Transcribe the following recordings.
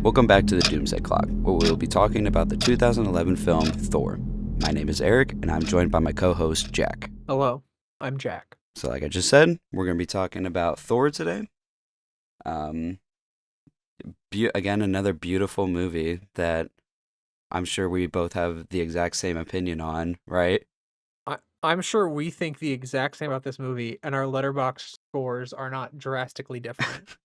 Welcome back to the Doomsday Clock, where we will be talking about the 2011 film Thor. My name is Eric, and I'm joined by my co-host Jack. Hello, I'm Jack. So like I just said, we're going to be talking about Thor today. Again, another beautiful movie that I'm sure we both have the exact same opinion on, right? I'm sure we think the exact same about this movie, and our letterbox scores are not drastically different.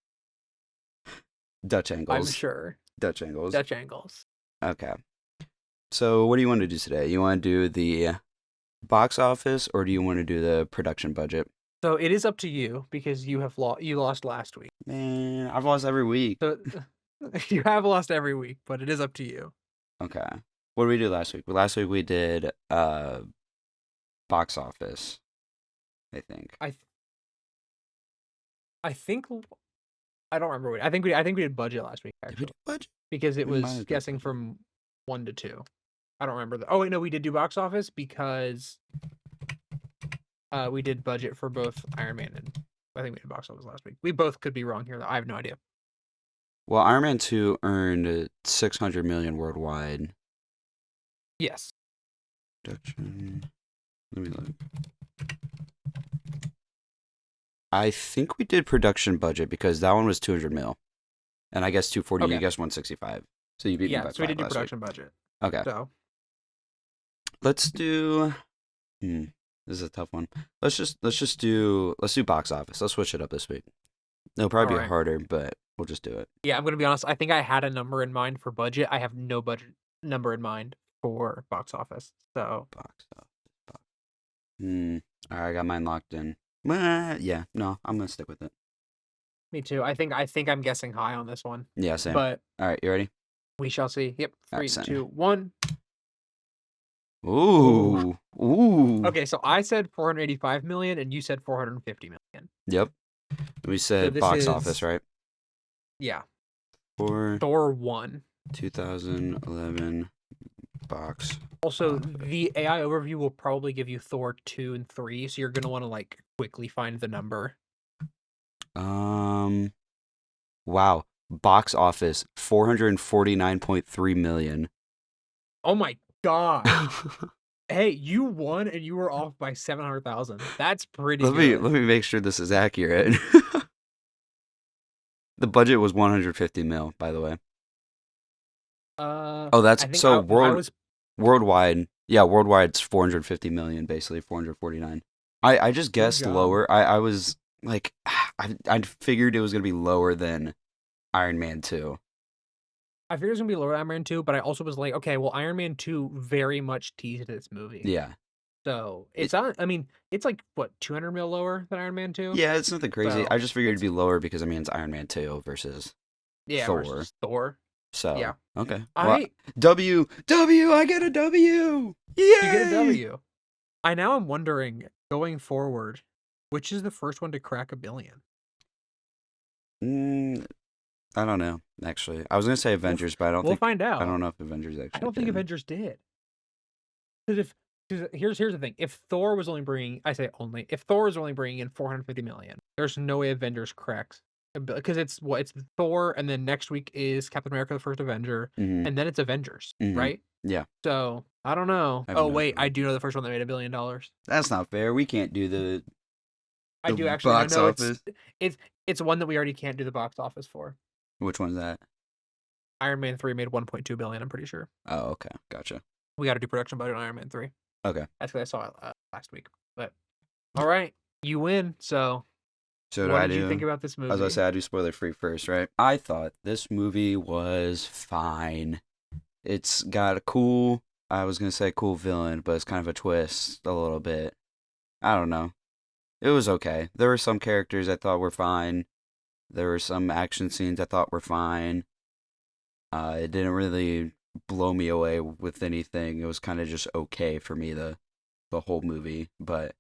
Dutch angles. I'm sure. Dutch angles. Dutch angles. Okay. So what do you want to do today? You want to do the box office, or do you want to do the production budget? So it is up to you because you lost last week. Man, I've lost every week. So you have lost every week, but it is up to you. Okay. What did we do last week? Last week we did box office, I think. I think I don't remember. I think we did budget last week actually. Did we do budget? Because it We might was have done guessing budget. from 1 to 2. I don't remember. Oh wait, no, we did do box office because we did budget for both Iron Man and I think we did box office last week. We both could be wrong here though. I have no idea. Well, Iron Man 2 earned 600 million worldwide. Yes. Production. Let me look. I think we did production budget because that one was 200 mil. And I guess 240, Okay. you guessed 165. So you beat me by So we did do 5 last production budget. week. Okay. So Let's do this is a tough one. Let's do box office. Let's switch it up this week. It'll probably be Alright. harder, but we'll just do it. yeah, I'm gonna be honest. I think I had a number in mind for budget. I have no budget number in mind for box office. So Box office. Alright, I got mine locked in. Yeah, no, I'm gonna stick with it. me too. I think I'm guessing high on this one. Yeah, same. But Alright, you ready? we shall see. Yep. Alright, 3, send. 2, 1. Ooh. Okay, so I said 485 million and you said 450 million. Yep. We said this box is- office, right? Yeah. For Thor 1. 2011 box. Also, the AI overview will probably give you Thor 2 and 3, so you're going to want to like quickly find the number. Wow. Box office 449.3 million. Oh my god. Hey, you won and you were off by 700,000. That's pretty Let good. me make sure this is accurate. The budget was 150 mil, by the way. Oh, that's I think so I was worldwide. Yeah, worldwide it's 450 million, basically 449. I just guessed job. lower. I was like, I figured it was gonna be lower than Iron Man 2. I figured it was going to be lower than Iron Man 2, but I also was like, okay, well, Iron Man 2 very much teased this movie. Yeah. So, it's on, I mean, it's like, what, 200 mil lower than Iron Man 2? Yeah, it's nothing crazy. So, I just figured it'd be lower because I mean it's Iron Man 2 versus Yeah, Thor. versus Thor. So Yeah. okay. Well, I W, I get a W. Yay! You get a W. I now am wondering, going forward, which is the first one to crack $1 billion? I don't know. Actually, I was gonna say Avengers, but I don't We'll think. find out. I don't know if Avengers actually. I don't think did. Avengers did. Because here's the thing: if Thor was only bringing, if Thor was only bringing in 450 million, there's no way Avengers cracks. Because it's Thor, and then next week is Captain America: The First Avenger, Mhm. and then it's Avengers, Mhm. right? Yeah. So I don't know. I have Oh no wait, clue. I do know the first one that made $1 billion. That's not fair. We can't do the. I The do actually box know office? it's one that we already can't do the box office for. Which one's that? Iron Man 3 made 1.2 billion, I'm pretty sure. Oh, okay, gotcha. We got to do production budget on Iron Man 3. Okay. That's because I saw it last week. But all right, you win. So So what did you think about this movie? As I said, I do spoiler free first, right? I thought this movie was fine. It's got a cool, I was gonna say cool villain, but it's kind of a twist a little bit. I don't know. It was okay. There were some characters I thought were fine. There were some action scenes I thought were fine. It didn't really blow me away with anything. It was kind of just okay for me, the whole movie. But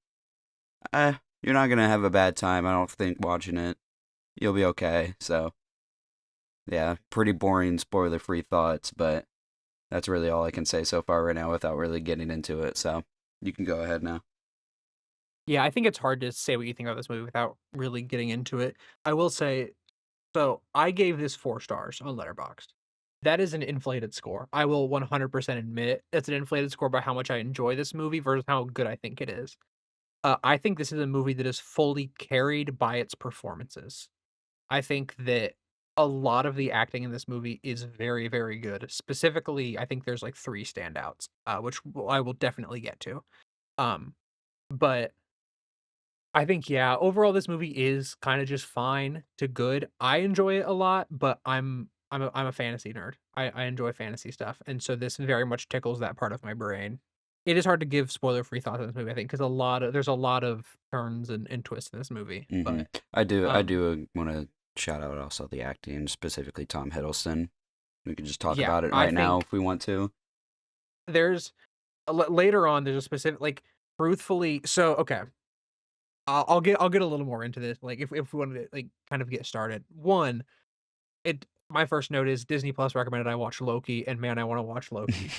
you're not gonna have a bad time, I don't think, watching it. You'll be okay. So yeah, pretty boring spoiler free thoughts, but that's really all I can say so far right now without really getting into it. So you can go ahead now. Yeah, I think it's hard to say what you think about this movie without really getting into it. I will say, so I gave this 4 stars on Letterboxd. that is an inflated score. I will 100% admit it's an inflated score by how much I enjoy this movie versus how good I think it is. I think this is a movie that is fully carried by its performances. I think that a lot of the acting in this movie is very, very good. Specifically, I think there's like 3 standouts, I will definitely get to. Um, but I think, yeah, overall this movie is kinda just fine to good. I enjoy it a lot, but I'm a fantasy nerd. I enjoy fantasy stuff, and so this very much tickles that part of my brain. It is hard to give spoiler-free thoughts on this movie, I think, 'cause there's a lot of turns and twists in this movie, Hmm. but, I um, do want to shout out also the acting, specifically Tom Hiddleston. We could just talk yeah, about it I right now think if we want to. there's later on, there's a specific like, truthfully so, okay. I'll get a little more into this, like, if we wanted to, like, kind of get started. One, it my first note is Disney Plus recommended I watch Loki, and man, I wanna watch Loki.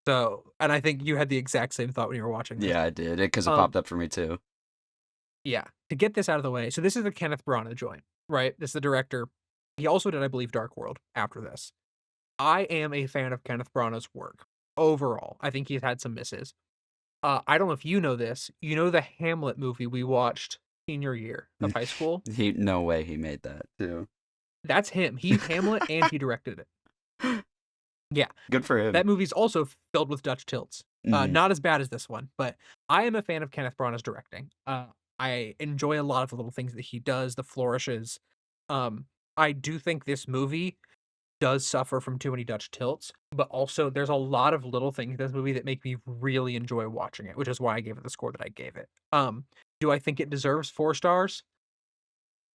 So and I think you had the exact same thought when you were watching this. Yeah, I did it because it Um, popped up for me too. yeah, to get this out of the way, so this is the Kenneth Branagh joint, right? This is the director. He also did, I believe, Dark World after this. I am a fan of Kenneth Branagh's work overall. I think he's had some misses. I don't know if you know this. You know the Hamlet movie we watched senior year of high school? He no way he made that too. That's him. He's Hamlet and he directed it. Yeah. Good for him. That movie's also filled with Dutch tilts. Hmm. Not as bad as this one, but I am a fan of Kenneth Branagh's directing. I enjoy a lot of the little things that he does, the flourishes. Um, I do think this movie does suffer from too many Dutch tilts, but also there's a lot of little things in this movie that make me really enjoy watching it, which is why I gave it the score that I gave it. Do I think it deserves 4 stars?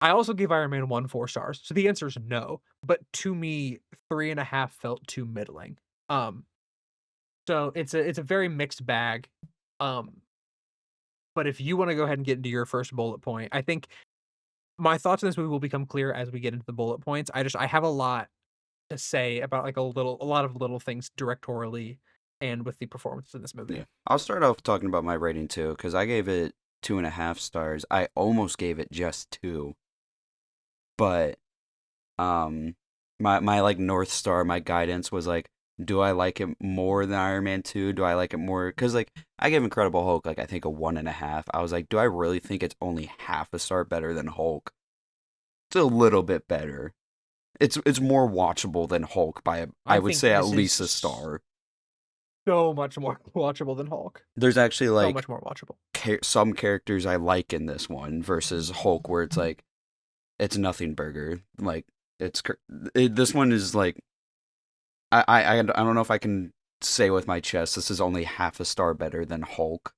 I also gave Iron Man 1 4 stars, so the answer is no, but to me, 3.5 felt too middling. Um, so it's a very mixed bag. Um, but if you wanna go ahead and get into your first bullet point, I think my thoughts on this movie will become clear as we get into the bullet points. I have a lot to say about, like, a lot of little things directorially and with the performances in this Yeah, movie. I'll start off talking about my rating too because I gave it 2.5 stars. I almost gave it just 2, but um, my like North Star, my guidance was like, do I like it more than Iron Man 2? Do I like it more? Because like I gave Incredible Hulk like I think a 1.5. I was like, do I really think it's only half a star better than Hulk? It's a little bit better. It's more watchable than Hulk by I I would think say at this least a is star. so much more watchable than Hulk. There's actually So like much more watchable. some characters I like in this one versus Hulk, where it's like it's nothing burger. Like it's this one is like I don't know if I can say with my chest this is only half a star better than Hulk.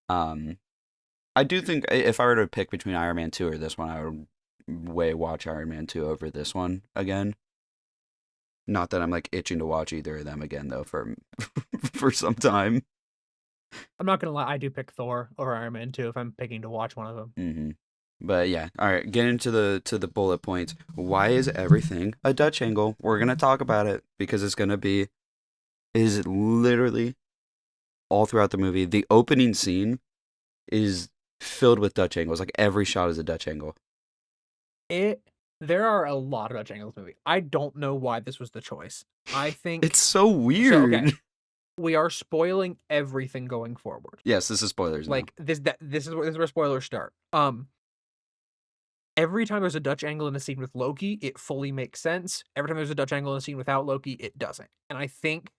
Um, I do think if I were to pick between Iron Man 2 or this one, I would way watch Iron Man 2 over this one again. Not that I'm like itching to watch either of them again though for for some time. I'm not gonna lie, I do pick Thor over Iron Man 2 if I'm picking to watch one of them. Hmm. But yeah, all right. Get into the bullet points. Why is everything a Dutch angle? We're gonna talk about it because it's gonna be is literally all throughout the movie. The opening scene is filled with Dutch angles. Like every shot is a Dutch angle. It There are a lot of Dutch angles in this movie. I don't know why this was the choice. I It's think so so, okay, weird. we are spoiling everything going forward. Yes, this is spoilers now. Like, this is where spoilers start. Every time there's a Dutch angle in a scene with Loki, it fully makes sense. Every time there's a Dutch angle in a scene without Loki, it doesn't. And I think,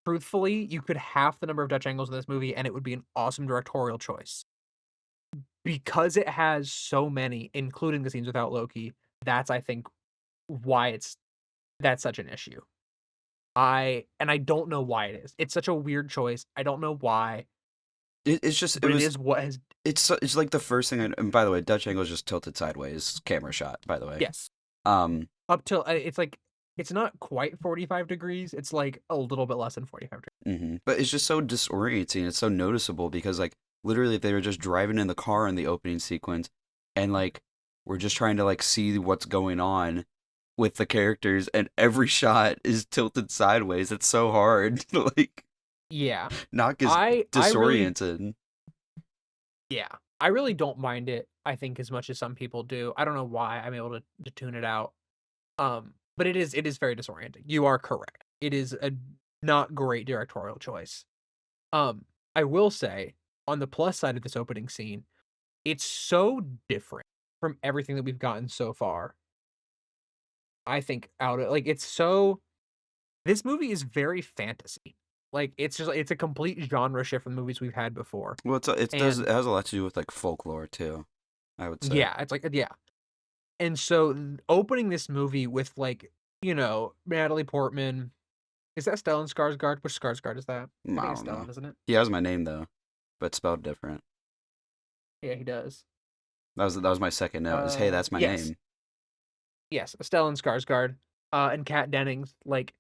truthfully, you could half the number of Dutch angles in this movie, and it would be an awesome directorial choice. Because it has so many, including the scenes without Loki, that's, I think, why that's such an issue. I don't know why it is. It's such a weird choice. I don't know why, It's just it but it was is what has it's like the first thing. And by the way, Dutch angle is just tilted sideways, camera shot. By the way, yes. um, Up till it's like it's not quite 45 degrees. It's like a little bit less than 45 degrees. but it's just so disorienting. It's so noticeable because like literally they were just driving in the car in the opening sequence, and like we're just trying to like see what's going on with the characters, and every shot is tilted sideways. It's so hard to like Yeah. not get I really disoriented. yeah. I really don't mind it, I think, as much as some people do. I don't know why I'm able to tune it out. Um but it is very disorienting. You are correct. It is a not great directorial choice. Um, I will say, on the plus side of this opening scene, it's so different from everything that we've gotten so far. I think out of like it's so this movie is very fantasy. Like it's a complete genre shift from the movies we've had before. Well, it And has a lot to do with like folklore too, I would say. yeah, it's like yeah. And so opening this movie with like, Natalie Portman, is that Stellan Skarsgård? Which Skarsgård is that? I I think it's don't know. Stellan, isn't it? He has my name though, but spelled different. Yeah, he does. That was my second note. Is hey, that's my Yes. name. Yes, Stellan Skarsgård, and Kat Dennings, like,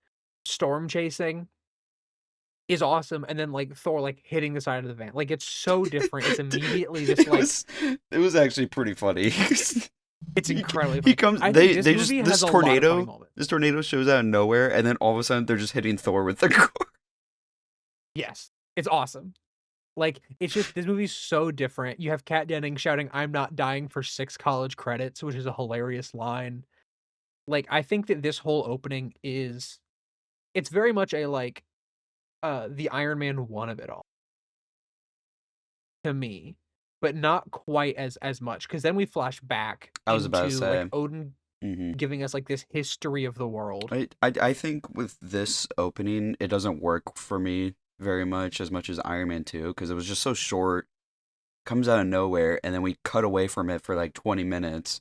storm chasing is awesome, and then, like, Thor, like, hitting the side of the van. Like, it's so different. It's immediately this, like It was actually pretty funny. it's incredibly He funny. comes I think this they just movie has a lot of funny moments. this tornado shows out of nowhere and then all of a sudden they're just hitting Thor with the car. Yes. It's awesome. Like, it's just this movie's so different. You have Kat Dennings shouting, "I'm not dying for 6 college credits," which is a hilarious line. Like, I think that this whole opening it's very much a, like, the Iron Man 1 of it all to me, but not quite as much. Because then we flash back I was about to into, like, say. Odin hmm giving us, like, this history of the world. I think with this opening, it doesn't work for me very much as Iron Man 2 because it was just so short, comes out of nowhere, and then we cut away from it for like 20 minutes.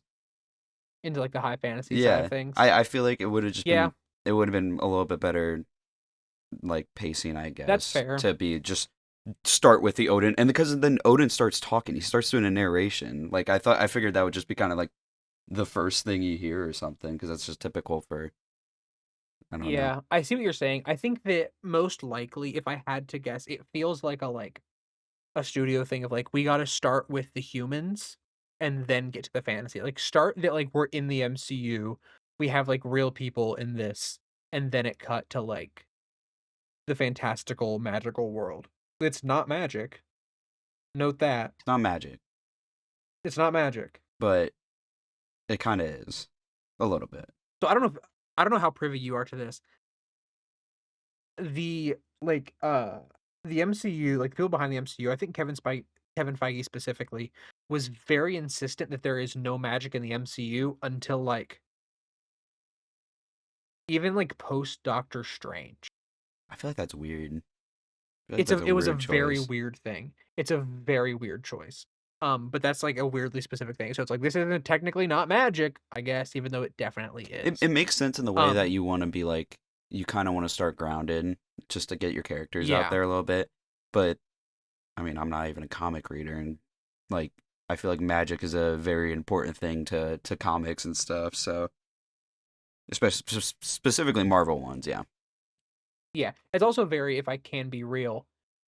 Into, like, the high fantasy side of Yeah, things. I feel like Yeah, it would have been a little bit better like pacing, I that's guess, fair. to be just start with the Odin, and because then Odin starts talking, he starts doing a narration. Like I figured that would just be kind of like the first thing you hear or something, because that's just typical for I don't know. Yeah, I see what you're saying. I think that most likely, if I had to guess, it feels like a studio thing of like we got to start with the humans and then get to the fantasy. Like start that like we're in the MCU, we have like real people in this, and then it cut to like the fantastical magical world. It's not magic. Note that. It's not magic, It's not magic. but it kind of is a little bit. So I don't know how privy you are to this. The like the MCU, like people behind the MCU, I think Kevin Feige specifically was very insistent that there is no magic in the MCU until like even like post Doctor Strange. I feel like that's weird. I feel like that's a It was a weird very choice. weird thing. It's a very weird choice. But that's like a weirdly specific thing. So it's like this isn't technically not magic, I guess, even though it definitely is. It makes sense in the way that Um, you want to be like you kind of want to start grounded just to get your characters out yeah. there a little bit, but I mean, I'm not even a comic reader, and like I feel like magic is a very important thing to comics and stuff. So, especially specifically Marvel ones, yeah. Yeah. It's also very, if I can be real,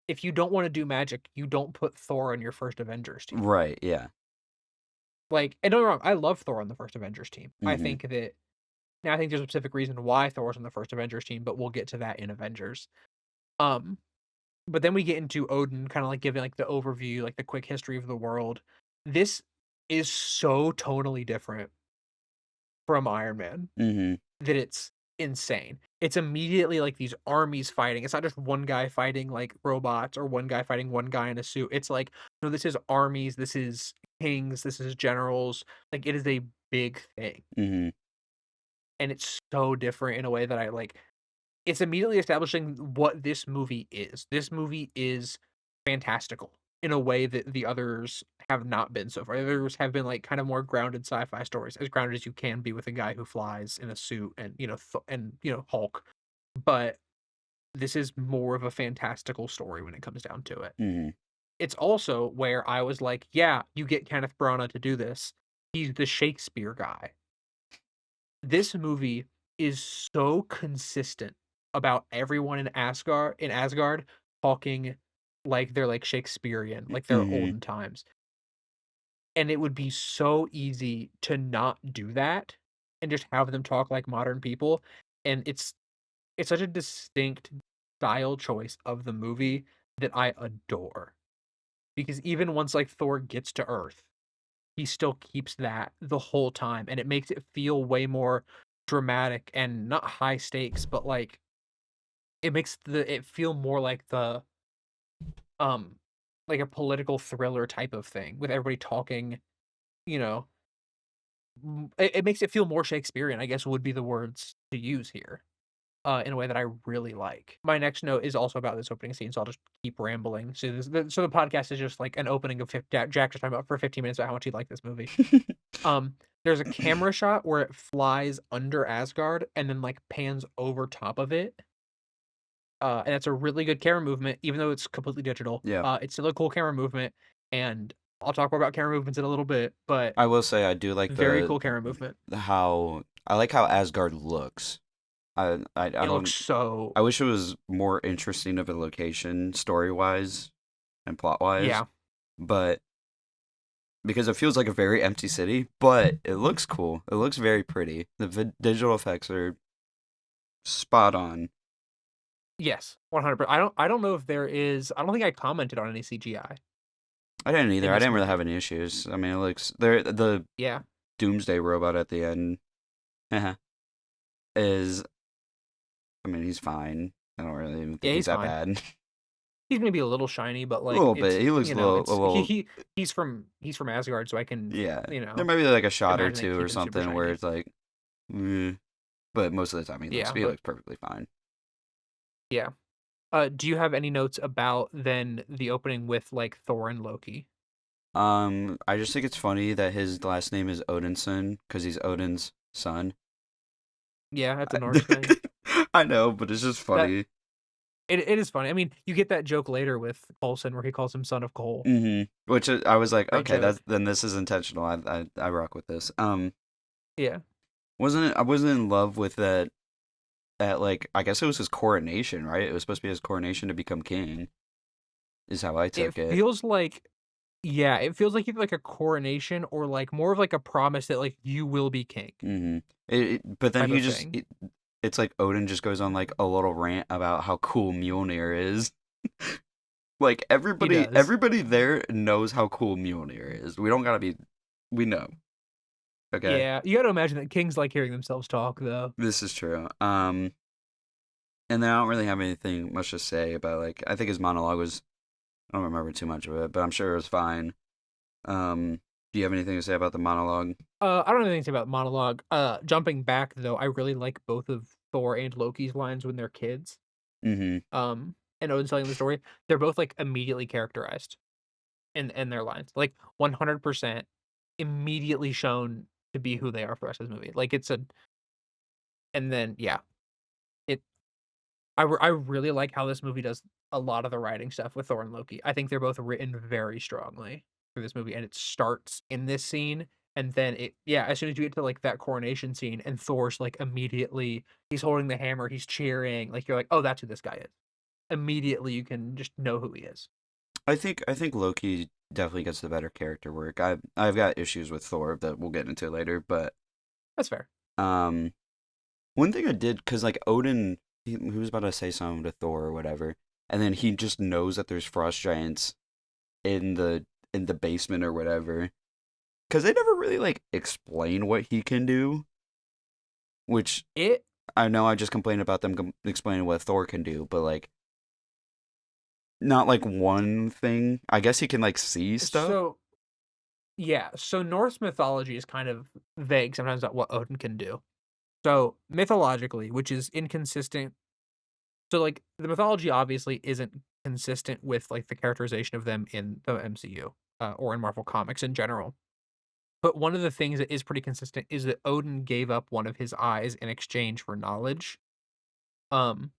if you don't want to do magic, you don't put Thor on your first Avengers team. Right, yeah. Like, and don't get me wrong, I love Thor on the first Avengers team. I Mhm. think that now I think there's a specific reason why Thor's on the first Avengers team, but we'll get to that in Avengers. Um, but then we get into Odin kind of like giving like the overview, like the quick history of the world. This is so totally different from Iron Man Mhm. that it's insane. It's immediately like these armies fighting. It's not just one guy fighting like robots or one guy fighting one guy in a suit. It's like, no, this is armies, this is kings, this is generals. Like it is a big thing. Mhm. And it's so different in a way that I like. It's immediately establishing what this movie is. This movie is fantastical in a way that the others have not been so far. The others have been like kind of more grounded sci-fi stories, as grounded as you can be with a guy who flies in a suit and Hulk. But this is more of a fantastical story when it comes down to it. Mhm. It's also where I was like, yeah, you get Kenneth Branagh to do this. He's the Shakespeare guy. This movie is so consistent about everyone in Asgard talking like they're like Shakespearean, like they're Mhm. olden times. And it would be so easy to not do that and just have them talk like modern people. And it's such a distinct style choice of the movie that I adore. Because even once like Thor gets to Earth, he still keeps that the whole time, and it makes it feel way more dramatic and not high stakes, but like it makes it feel more um like a political thriller type of thing with everybody talking, you know. It makes it feel more Shakespearean, I guess would be the words to use here. In a way that I really like. My next note is also about this opening scene, so I'll just keep rambling. So the podcast is just like an opening of Jack just talking about for 15 minutes about how much he liked this movie. There's a camera shot where it flies under Asgard and then like pans over top of it. And it's a really good camera movement, even though it's completely digital. Yeah. It's still a cool camera movement, and I'll talk more about camera movements in a little bit, but I will say I do like very cool camera movement. how I like how Asgard looks. I It looks don't. so I wish it was more interesting of a location story wise and plot wise, yeah. but because it feels like a very empty city, but it looks cool. It looks very pretty. The digital effects are spot on. Yes, 100%. I don't know if there is. I don't think I commented on any CGI I didn't either. in I this didn't really movie. have any issues. I mean, it looks there. The Yeah. Doomsday robot at the end is. I mean, he's fine. I don't really even Yeah, think he's he's that fine. bad. He's maybe a little shiny, but A like little it's bit. He looks you know, a it's little. he's from Asgard, so I can, Yeah. you There know, might be like a shot or imagine they two or keep him super something where shiny. it's like, eh. But most of the time Yeah, he but looks perfectly fine. yeah. Do you have any notes about then the opening with like Thor and Loki? I just think it's funny that his last name is Odinson because he's Odin's son. Yeah, that's a Norse thing. I, I know, but it's just That funny. it is funny. I mean, you get that joke later with Coulson where he calls him son of Cole. Which I was like, Great okay, joke. then this is intentional. I rock with this. Yeah. I wasn't in love with that. At like, I guess it was his coronation, right? It was supposed to be his coronation to become king. Is how I It took it. feels like yeah, it feels like either like a coronation or like more of like a promise that like you will be king But then type of thing. it's like Odin just goes on like a little rant about how cool Mjolnir is. Like He does. everybody there knows how cool Mjolnir is. We don't gotta be, we know. Okay, Yeah, you got to imagine that kings like hearing themselves talk, though. this is true. And then I don't really have anything much to say about like I think his monologue was, I don't remember too much of it, but I'm sure it was fine. Do you have anything to say about the monologue? I don't know anything to say about monologue. Jumping back though, I really like both of Thor and Loki's lines when they're kids. Mm-hmm. And Odin's telling the story. They're both like immediately characterized in their lines, like 100% immediately shown to be who they are for the rest of the movie. Like it's a, and then yeah, it. I really like how this movie does a lot of the writing stuff with Thor and Loki. I think they're both written very strongly for this movie, and it starts in this scene, and then as soon as you get to like that coronation scene, and Thor's like immediately he's holding the hammer, he's cheering, like you're like, oh, that's who this guy is. Immediately, you can just know who he is. I think Loki definitely gets the better character work. I've got issues with Thor that we'll get into later, but That's fair. um, one thing I did because like Odin, he was about to say something to Thor or whatever, and then he just knows that there's frost giants in the basement or whatever. Because they never really like explain what he can do, which It I know I just complained about them explaining what Thor can do, but like not like one thing. I guess he can like see stuff. so yeah, so Norse mythology is kind of vague sometimes about what Odin can do. So mythologically, which is inconsistent. So like the mythology obviously isn't consistent with like the characterization of them in the MCU or in Marvel Comics in general. But one of the things that is pretty consistent is that Odin gave up one of his eyes in exchange for knowledge. Um,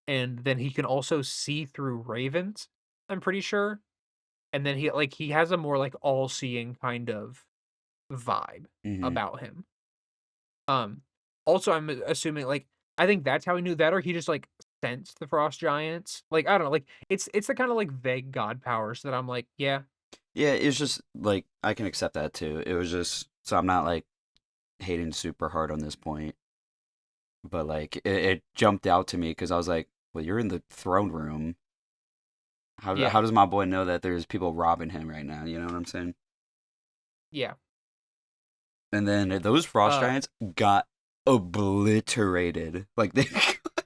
and then he can also see through ravens, I'm pretty sure. And then he has a more like all-seeing kind of vibe Mm-hmm. about him. Um, Also, I'm assuming like I think that's how he knew that, or he just like sensed the frost giants. Like I don't know, like it's the kind of like vague god powers that I'm like, yeah, Yeah, it's just like I can accept that too. It was just so I'm not like hating super hard on this point, but like it jumped out to me because I was like, well, you're in the throne room. yeah, How does my boy know that there's people robbing him right now? You know what I'm saying? yeah. And then those frost Uh, giants got obliterated. Like they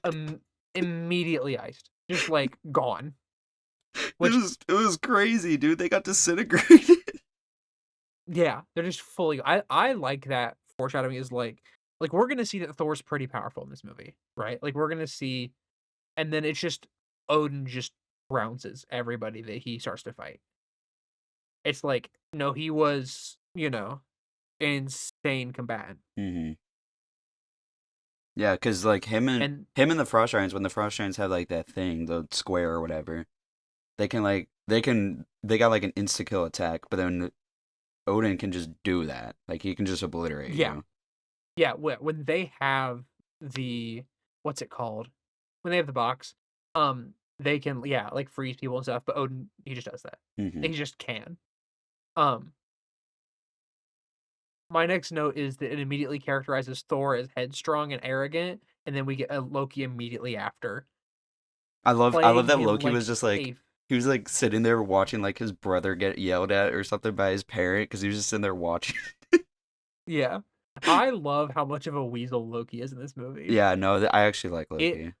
Um, immediately iced, just like gone. it Which, was crazy, dude. They got disintegrated. yeah, they're just fully. I like that foreshadowing is like we're gonna see that Thor's pretty powerful in this movie, right? Like we're gonna see, and then it's just Odin just trounces everybody that he starts to fight. It's like no, he was an insane combatant, hmm Yeah, cause like and him and the Frost Giants, when the Frost Giants have like that thing, the square or whatever, they got like an insta kill attack, but then Odin can just do that. Like he can just obliterate yeah, you. yeah. When they have the what's it called? When they have the box, they can like freeze people and stuff. But Odin, he just does that. hmm He just can. Um, my next note is that it immediately characterizes Thor as headstrong and arrogant, and then we get a Loki immediately after I love playing that him Loki like was just like a he was like sitting there watching like his brother get yelled at or something by his parent because he was just sitting there watching. yeah. I love how much of a weasel Loki is in this movie. Yeah, no, I actually like It Loki.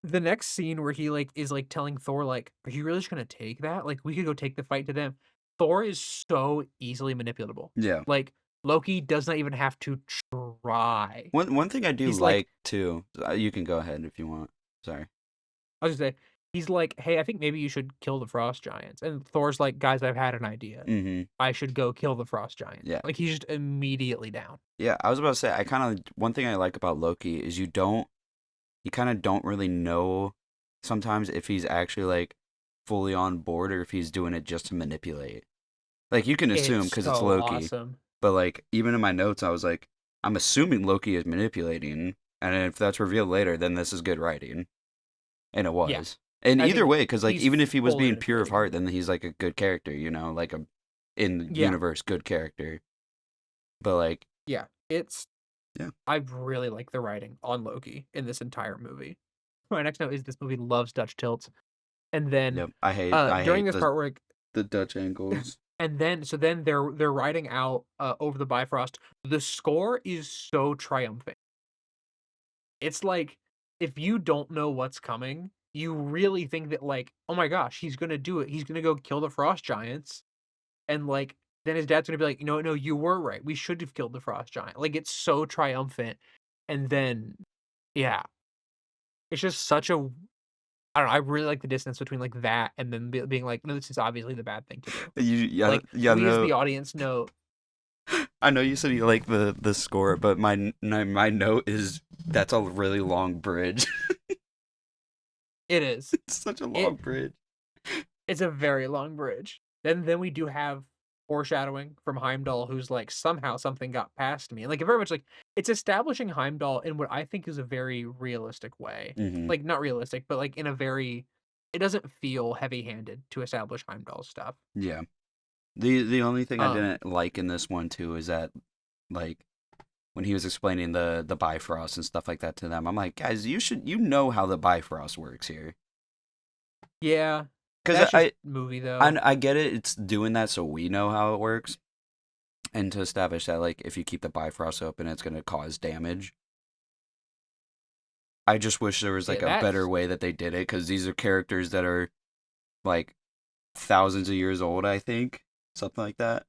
the next scene where he like is like telling Thor like, "Are you really just gonna take that? Like we could go take the fight to them." Thor is so easily manipulatable. Yeah. Like Loki does not even have to try. One thing I do He's like, like too. You can go ahead if you want. Sorry. I was gonna say, he's like, "Hey, I think maybe you should kill the frost giants." And Thor's like, "Guys, I've had an idea. hmm I should go kill the frost giants." Yeah. Like he's just immediately down. Yeah, I was about to say I kind of one thing I like about Loki is you kind of don't really know sometimes if he's actually like fully on board or if he's doing it just to manipulate. Like you can assume It's because it's so Loki, awesome. but like even in my notes I was like I'm assuming Loki is manipulating, and if that's revealed later, then this is good writing, and it Yeah, was. And I either think way, because like he's even if he was fully being pure of manipulating heart, him. then he's like a good character, like a in Yeah, universe good character. But like yeah. It's yeah, I really like the writing on Loki in this entire movie. My next note is this movie loves Dutch tilts. And then yep. I during hate this part where like, the Dutch angles. and then so then they're riding out over the Bifrost. The score is so triumphant. It's like if you don't know what's coming, you really think that like, oh my gosh, he's gonna do it. He's gonna go kill the frost giants. And like then his dad's gonna be like, no, you were right. We should have killed the frost giant. Like it's so triumphant. And then yeah, it's just such a I don't know. I really like the distance between like that and then being like, no, this is obviously the bad thing to do. Yeah, Like yeah, we as no. the audience know I know you said you like the score, but my note is that's a really long bridge. it is. It's such a long It bridge. it's a very long bridge. Then we do have foreshadowing from Heimdall, who's like somehow something got past me. Like very much like it's establishing Heimdall in what I think is a very realistic way. hmm Like not realistic, but like in a very it doesn't feel heavy-handed to establish Heimdall's stuff. Yeah. The only thing I Um didn't like in this one too is that like when he was explaining the Bifrost and stuff like that to them, I'm like, guys, you know how the Bifrost works here. yeah, Because that's just movie though. I get it. It's doing that so we know how it works, and to establish that like if you keep the Bifrost open, it's gonna cause damage. I just wish there was Yeah, like a better that's way that they did it because these are characters that are like thousands of years old. I think something like that.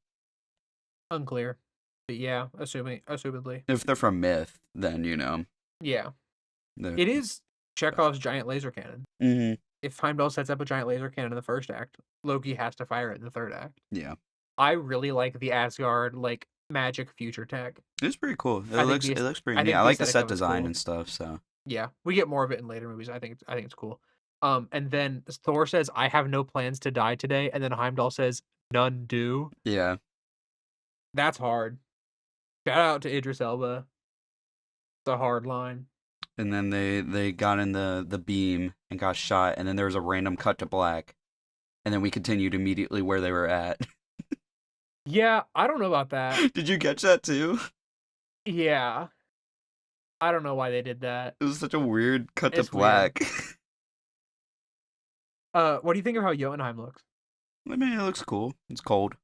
unclear. But yeah, assumedly. If they're from myth, then Yeah. they're. It is Chekhov's giant laser cannon. hmm If Heimdall sets up a giant laser cannon in the first act, Loki has to fire it in the third act. Yeah, I really like the Asgard like magic future tech. it's pretty cool. I think It looks pretty I neat. think I the like the aesthetic set of it's design cool. and stuff. So Yeah, we get more of it in later movies. I think it's cool. And then Thor says, "I have no plans to die today," and then Heimdall says, "None do." yeah, That's hard. Shout out to Idris Elba. It's a hard line. and then they got in the beam and got shot, and then there was a random cut to black, and then we continued immediately where they were at. Yeah, I don't know about that. Did you catch that too? Yeah, I don't know why they did that. It was such a weird cut to It's weird. black. What do you think of how Jotunheim looks? I mean, it looks cool. It's cold.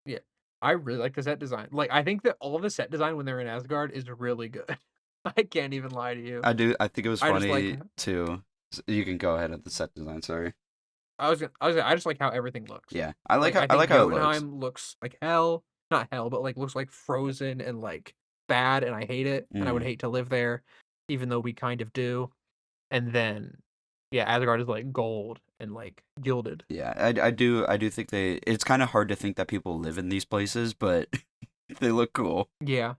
Yeah, I really like the set design. Like, I think that all of the set design when they're in Asgard is really good. I can't even lie to you. I do. I think it was I just like funny too. You can go ahead at the set design. Sorry. I just like how everything looks. Yeah, Like I I think like how it looks. Jotunheim looks like hell, not hell, but like looks like frozen and like bad, and I hate it, and I would Mm, hate to live there, even though we kind of do. And then, yeah, Asgard is like gold and like gilded. yeah, I do think they. It's kind of hard to think that people live in these places, but they look cool. Yeah,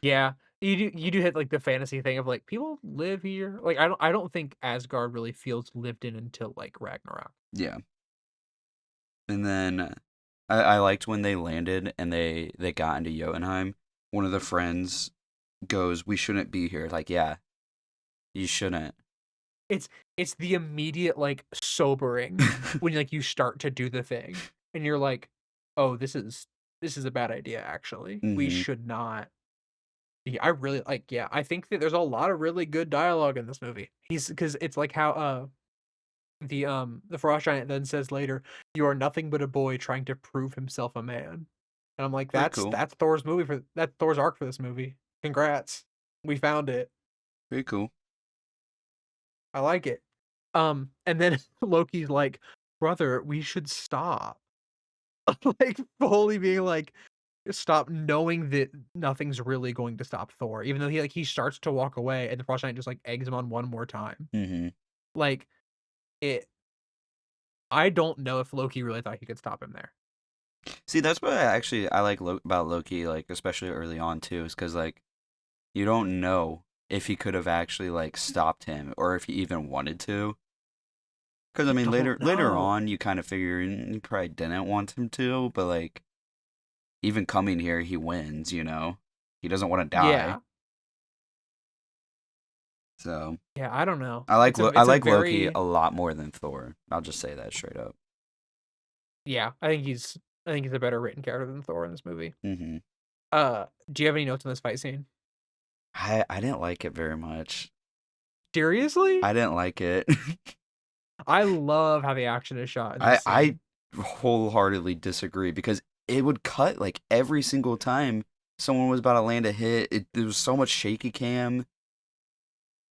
yeah. You do hit like the fantasy thing of like people live here. Like I don't think Asgard really feels lived in until like Ragnarok. Yeah, and then I liked when they landed and they got into Jotunheim. One of the friends goes, "We shouldn't be here." Like, yeah, you shouldn't. It's it's the immediate like sobering when like you start to do the thing and you're like, "Oh, this is a bad idea actually. We Hmm. should not." Yeah, I really like yeah, I think that there's a lot of really good dialogue in this movie. He's cuz it's like how the frost giant then says later, "You are nothing but a boy trying to prove himself a man." And I'm like, Pretty cool. that's that's Thor's arc for this movie. Congrats. We found it. Pretty cool. I like it. And then Loki's like, "Brother, we should stop." Like fully being like, stop, knowing that nothing's really going to stop Thor, even though he starts to walk away and the Frost Giant just like eggs him on one more time. Hmm. Like it I don't know if Loki really thought he could stop him there. See, that's what I like about Loki, like especially early on too, is because like you don't know if he could have actually like stopped him or if he even wanted to. Because I You mean, don't later know. on, you kind of figure he probably didn't want him to, but like even coming here, he wins. You know, he doesn't want to die. Yeah. So Yeah, I don't know. I It's a like Loki very a lot more than Thor. I'll just say that straight up. yeah, I think he's a better written character than Thor in this movie. Hmm. Do you have any notes on this fight scene? I didn't like it very much. Seriously? I didn't like it. I love how the action is shot in this I scene. wholeheartedly disagree because it would cut like every single time someone was about to land a hit. There was so much shaky cam.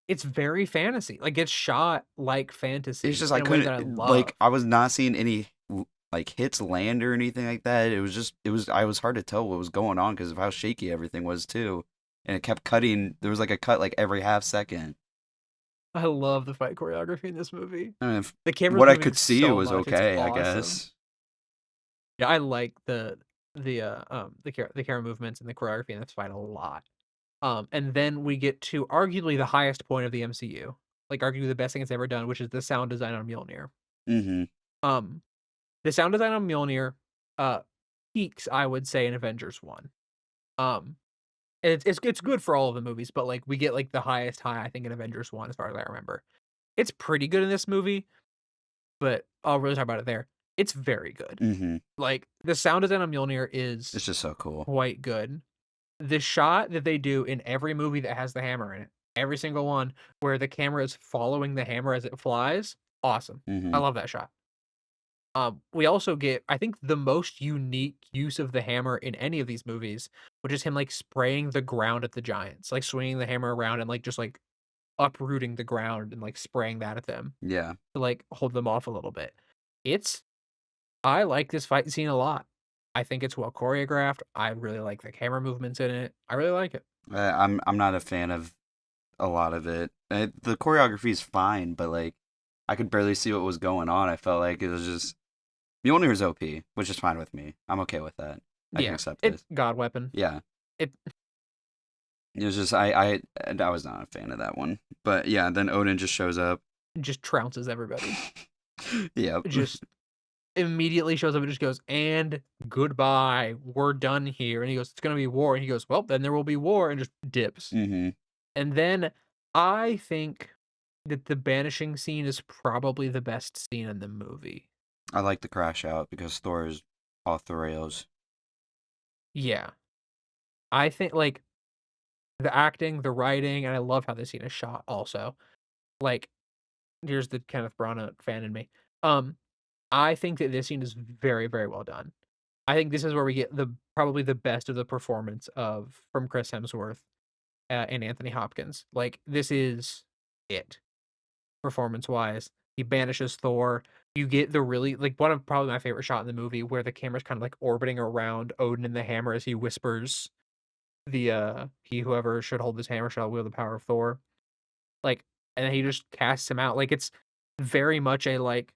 It's very fantasy. Like it's shot like It's fantasy just I in a way couldn't that I like love. I was not seeing any like hits land or anything like that. It was I was hard to tell what was going on because of how shaky everything was too, and it kept cutting. There was like a cut like every half second. I love the fight choreography in this movie. I mean, The camera's what I moving could see so was much. It's okay, I awesome. guess. Yeah, I like the camera movements and the choreography in this fight a lot. And then we get to arguably the highest point of the MCU, like arguably the best thing it's ever done, which is the sound design on Mjolnir. Mm-hmm. Um, the sound design on Mjolnir, uh, peaks, I would say, in Avengers 1. Um, and it's good for all of the movies, but like we get like the highest high I think in Avengers 1 as far as I remember. It's pretty good in this movie, but I'll really talk about it there. It's very good. Mm-hmm. Like the sound design on Mjolnir is It's just so cool. quite good. The shot that they do in every movie that has the hammer in it, every single one where the camera is following the hammer as it flies, awesome. I Mm-hmm. love that shot. We also get, I think, the most unique use of the hammer in any of these movies, which is him like spraying the ground at the giants, like swinging the hammer around and like just like uprooting the ground and like spraying that at them Yeah. to like hold them off a little bit. It's I like this fight scene a lot. I think it's well choreographed. I really like the camera movements in it. I really like it. I'm not a fan of a lot of it. The choreography is fine, but like I could barely see what was going on. I felt like it was just Mjolnir is OP, which is fine with me. I'm okay with that. I can Yeah, accept it's this. God weapon. Yeah, It it was just I was not a fan of that one. But yeah, then Odin just shows up. just trounces everybody. Yep. It just immediately shows up and just goes, and goodbye. We're done here. And he goes, it's gonna be war. And he goes, well, then there will be war, and just dips. Hmm. And then I think that the banishing scene is probably the best scene in the movie. I like the crash out because Thor is off the rails. Yeah. I think like the acting, the writing, and I love how this scene is shot also. Like, here's the Kenneth Branagh fan in me. Um, I think that this scene is very, very well done. I think this is where we get the probably the best of the performance of from Chris Hemsworth. and Anthony Hopkins. Like, this is it, performance-wise. He banishes Thor. You get the really like, one of probably my favorite shot in the movie where the camera's kind of, like, orbiting around Odin and the hammer as he whispers "He whoever should hold this hammer shall wield the power of Thor." Like, and then he just casts him out. Like, it's very much a, like,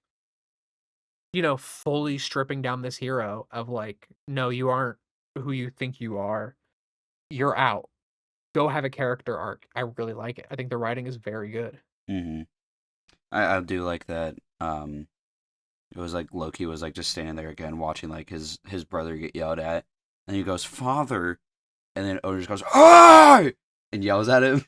fully stripping down this hero of, like, "No, you aren't who you think you are. You're out. Go have a character arc." I really like it. I think the writing is very good. Mm-hmm. I do like that. It was like Loki was like just standing there again, watching like his brother get yelled at, and he goes, "Father," and then Odin just goes, "Ah!" and yells at him.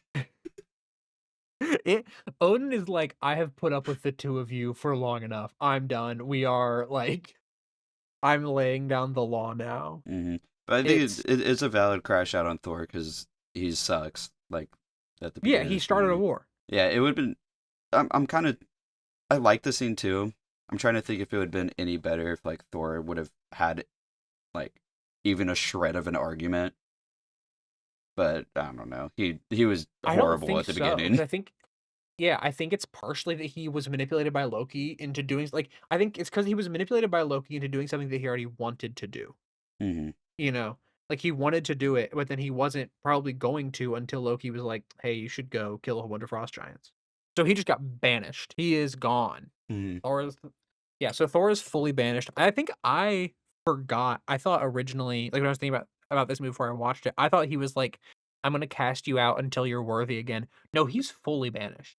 It Odin is like, "I have put up with the two of you for long enough. I'm done. We are like, I'm laying down the law now." Mm-hmm. But I think It's it's a valid crash out on Thor because he sucks. Like at the Yeah, beginning of he this started a movie. war. Yeah, it would have been. I'm kind of. I like the scene too. I'm trying to think if it would have been any better if like Thor would have had like even a shred of an argument. But I don't know. He was I don't horrible think at the so, because beginning. I think yeah, I think it's partially that he was manipulated by Loki into doing like, I think it's because he was manipulated by Loki into doing something that he already wanted to do, Mm-hmm. you know? Like, he wanted to do it, but then he wasn't probably going to until Loki was like, "Hey, you should go kill a whole bunch of frost giants." So he just got banished. He is gone. Mm-hmm. Thor is Yeah, so Thor is fully banished. I think I forgot. I thought originally, like, when I was thinking about this movie before I watched it, I thought he was like, "I'm gonna cast you out until you're worthy again." No, he's fully banished.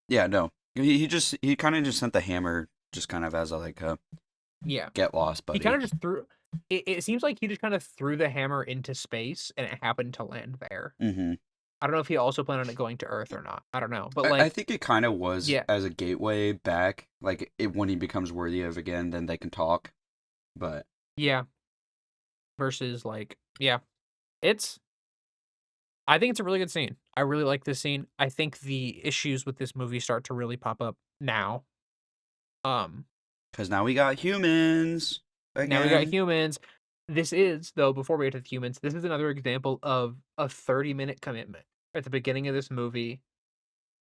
Yeah, no. He kind of just sent the hammer just kind of as a like a Yeah. get lost, He kind buddy. of just threw it seems like he just kind of threw the hammer into space and it happened to land there. Mm-hmm. I don't know if he also planned on it going to Earth or not. I don't know. But I like, think it kind of was yeah. as a gateway back. Like when he becomes worthy of again, then they can talk. But Yeah. Versus like, yeah. It's I think it's a really good scene. I really like this scene. I think the issues with this movie start to really pop up now. Um, because now we got humans Now we got again. humans. This is, though, before we get to the humans, this is another example of a 30-minute commitment at the beginning of this movie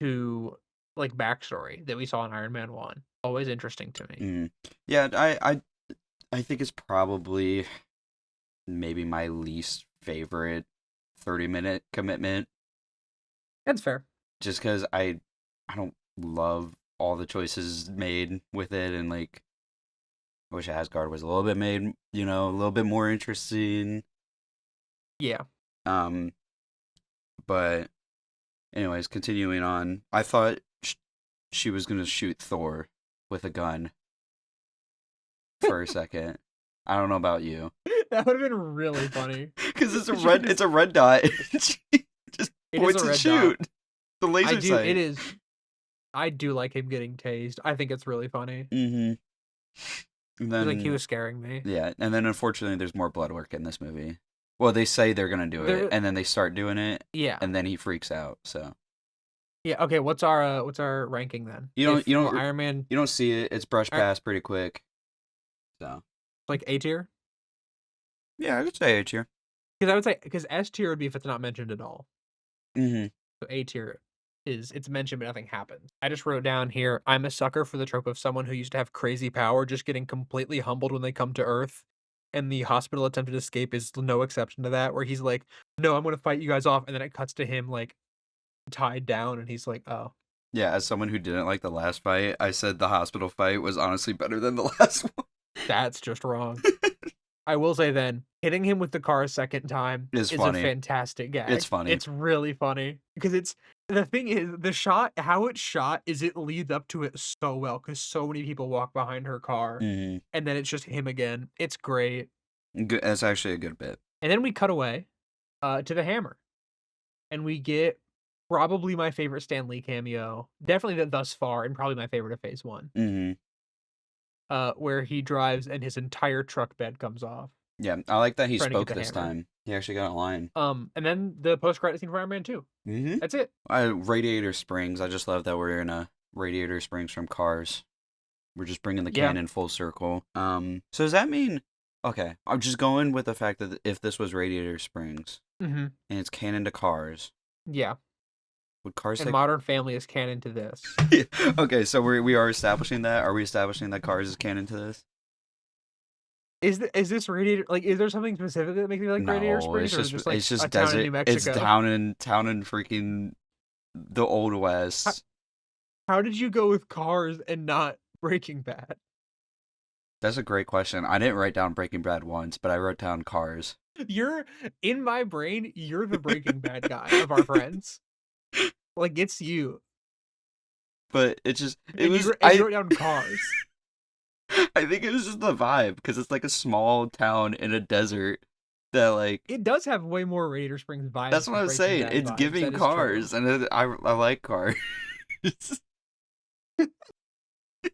to, like, backstory that we saw in Iron Man 1. Always interesting to me. Mm. Yeah, I think it's probably maybe my least favorite 30-minute commitment, That's fair. just because I don't love all the choices made with it, and like I wish Asgard was a little bit made, a little bit more interesting. Yeah. Um, but anyways, continuing on, I thought she was gonna shoot Thor with a gun for a second. I don't know about you, That would have been really funny. because it's a She red, just it's a red dot. And she just It is a points and red dot. shoot the laser It sight. is I do like him getting tased. I think it's really funny. Mm-hmm. And Like, he then was scaring me. yeah, and then unfortunately, there's more blood work in this movie. Well, they say they're gonna do it, There and then they start doing it, Yeah. and then he freaks out. So Yeah, okay, what's our ranking then? you don't If you well, don't Iron Man, you don't see it. It's brushed I past pretty quick. So like, A tier? yeah, I could say it here. Because I would say, because S tier would be if it's not mentioned at all. Mm-hmm. So A tier it's mentioned but nothing happens. I just wrote down here, I'm a sucker for the trope of someone who used to have crazy power just getting completely humbled when they come to Earth. And the hospital attempted escape is no exception to that, where he's like, "No, I'm gonna fight you guys off," and then it cuts to him like tied down, and he's like, "Oh." Yeah, as someone who didn't like the last fight, I said the hospital fight was honestly better than the last one. That's just wrong. I will say then, hitting him with the car a second time It's is a funny. fantastic It's gag. funny. It's really funny because the thing is, the shot, how it's shot is it leads up to it so well because so many people walk behind her car Mm-hmm. and then it's just him again. It's great. Good. That's actually a good bit. And then we cut away to the hammer and we get probably my favorite Stan Lee cameo, definitely thus far, and probably my favorite of Phase 1, Mm-hmm. where he drives and his entire truck bed comes off Yeah, I like that he trying to get spoke the this hammer. time. He actually got a line. And then the post-credit scene for Iron Man 2. Mm-hmm. That's it. Radiator Springs. I just love that we're in a Radiator Springs from Cars. We're just bringing the Yeah. canon full circle. So does that mean? Okay, I'm just going with the fact that if this was Radiator Springs Mm-hmm. and it's canon to Cars, Yeah, Would cars and take? Modern Family is canon to this. Okay, so we are establishing that. Are we establishing that cars is canon to this? Is this Radiator? Like, is there something specific that makes me like Radiator No, Springs, or is it just like it's a just town in desert. New It's Mexico? town in freaking the old How, west. how did you go with Cars and not Breaking Bad? That's a great question. I didn't write down Breaking Bad once, but I wrote down cars. You're in my brain. You're the Breaking Bad guy of our friends. Like it's you, But it just it and was you wrote down Cars. I think it was just the vibe because it's like a small town in a desert that like It does have way more Radiator Springs that's vibes what than I'm Breaking saying. Bad It's vibes. giving That is true. cars, and I like cars.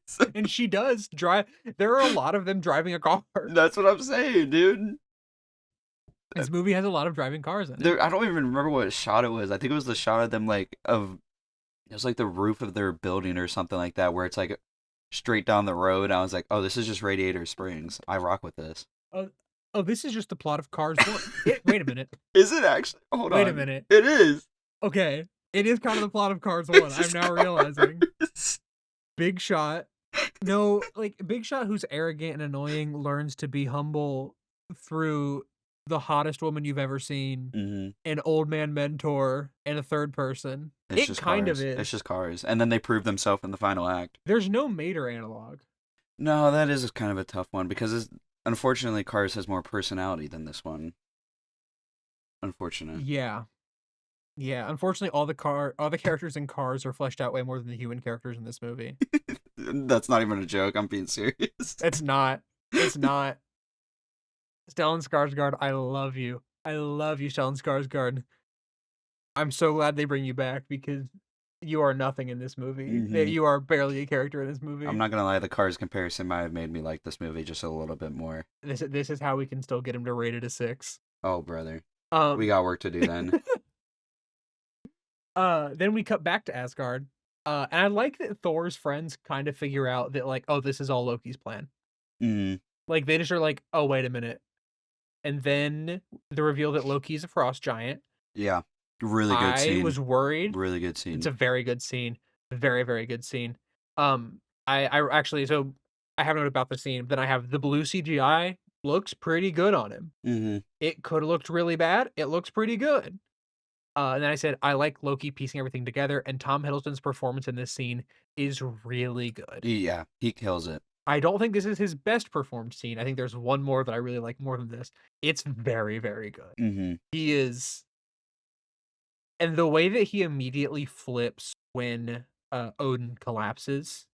So, And she does drive. There are a lot of them driving a car. that's what I'm saying, dude. This movie has a lot of driving cars in it. There, I don't even remember what shot it was. I think it was the shot of them like of it was like the roof of their building or something like that, where it's like straight down the road. I was like, oh, this is just Radiator Springs. I rock with this. Oh, oh, this is just the plot of Cars 1. Wait a minute. Is it actually? Hold Wait a on. minute. It is. Okay. It is kind of the plot of Cars 1. It's I'm just now realizing. cars. Big Shot. No, like Big Shot, who's arrogant and annoying, learns to be humble through the hottest woman you've ever seen, Mm-hmm. an old man mentor, and a third person. It's It just kind of cars. is. It's just cars, and then they prove themselves in the final act. There's no Mater analog. No, that is kind of a tough one because unfortunately, Cars has more personality than this one. Unfortunate. Yeah. Yeah, unfortunately all the characters in Cars are fleshed out way more than the human characters in this movie. That's not even a joke. I'm being serious. It's not. It's not. Stellan Skarsgård, I love you. I love you, Stellan Skarsgård. I'm so glad they bring you back because you are nothing in this movie. Mm-hmm. You are barely a character in this movie. I'm not gonna lie. The Cars comparison might have made me like this movie just a little bit more. This is how we can still get him to rate it a 6. Oh, brother, we Um got work to do then. then we cut back to Asgard. And I like that Thor's friends kind of figure out that like, oh, this is all Loki's plan. Mm, Like they just are like, oh, wait a minute. And then the reveal that Loki's a frost giant. yeah, really good scene. I was worried. Really good scene. It's a very good scene. Very, very good scene. I actually, so I have a note about the scene, but then I have the blue CGI looks pretty good on him. Mm-hmm. It could have looked really bad. It looks pretty good. And then I said, I like Loki piecing everything together, and Tom Hiddleston's performance in this scene is really good. Yeah, he kills it. I don't think this is his best performed scene. I think there's one more that I really like more than this. It's very, very good. Mm-hmm. He is, and the way that he immediately flips when Odin collapses,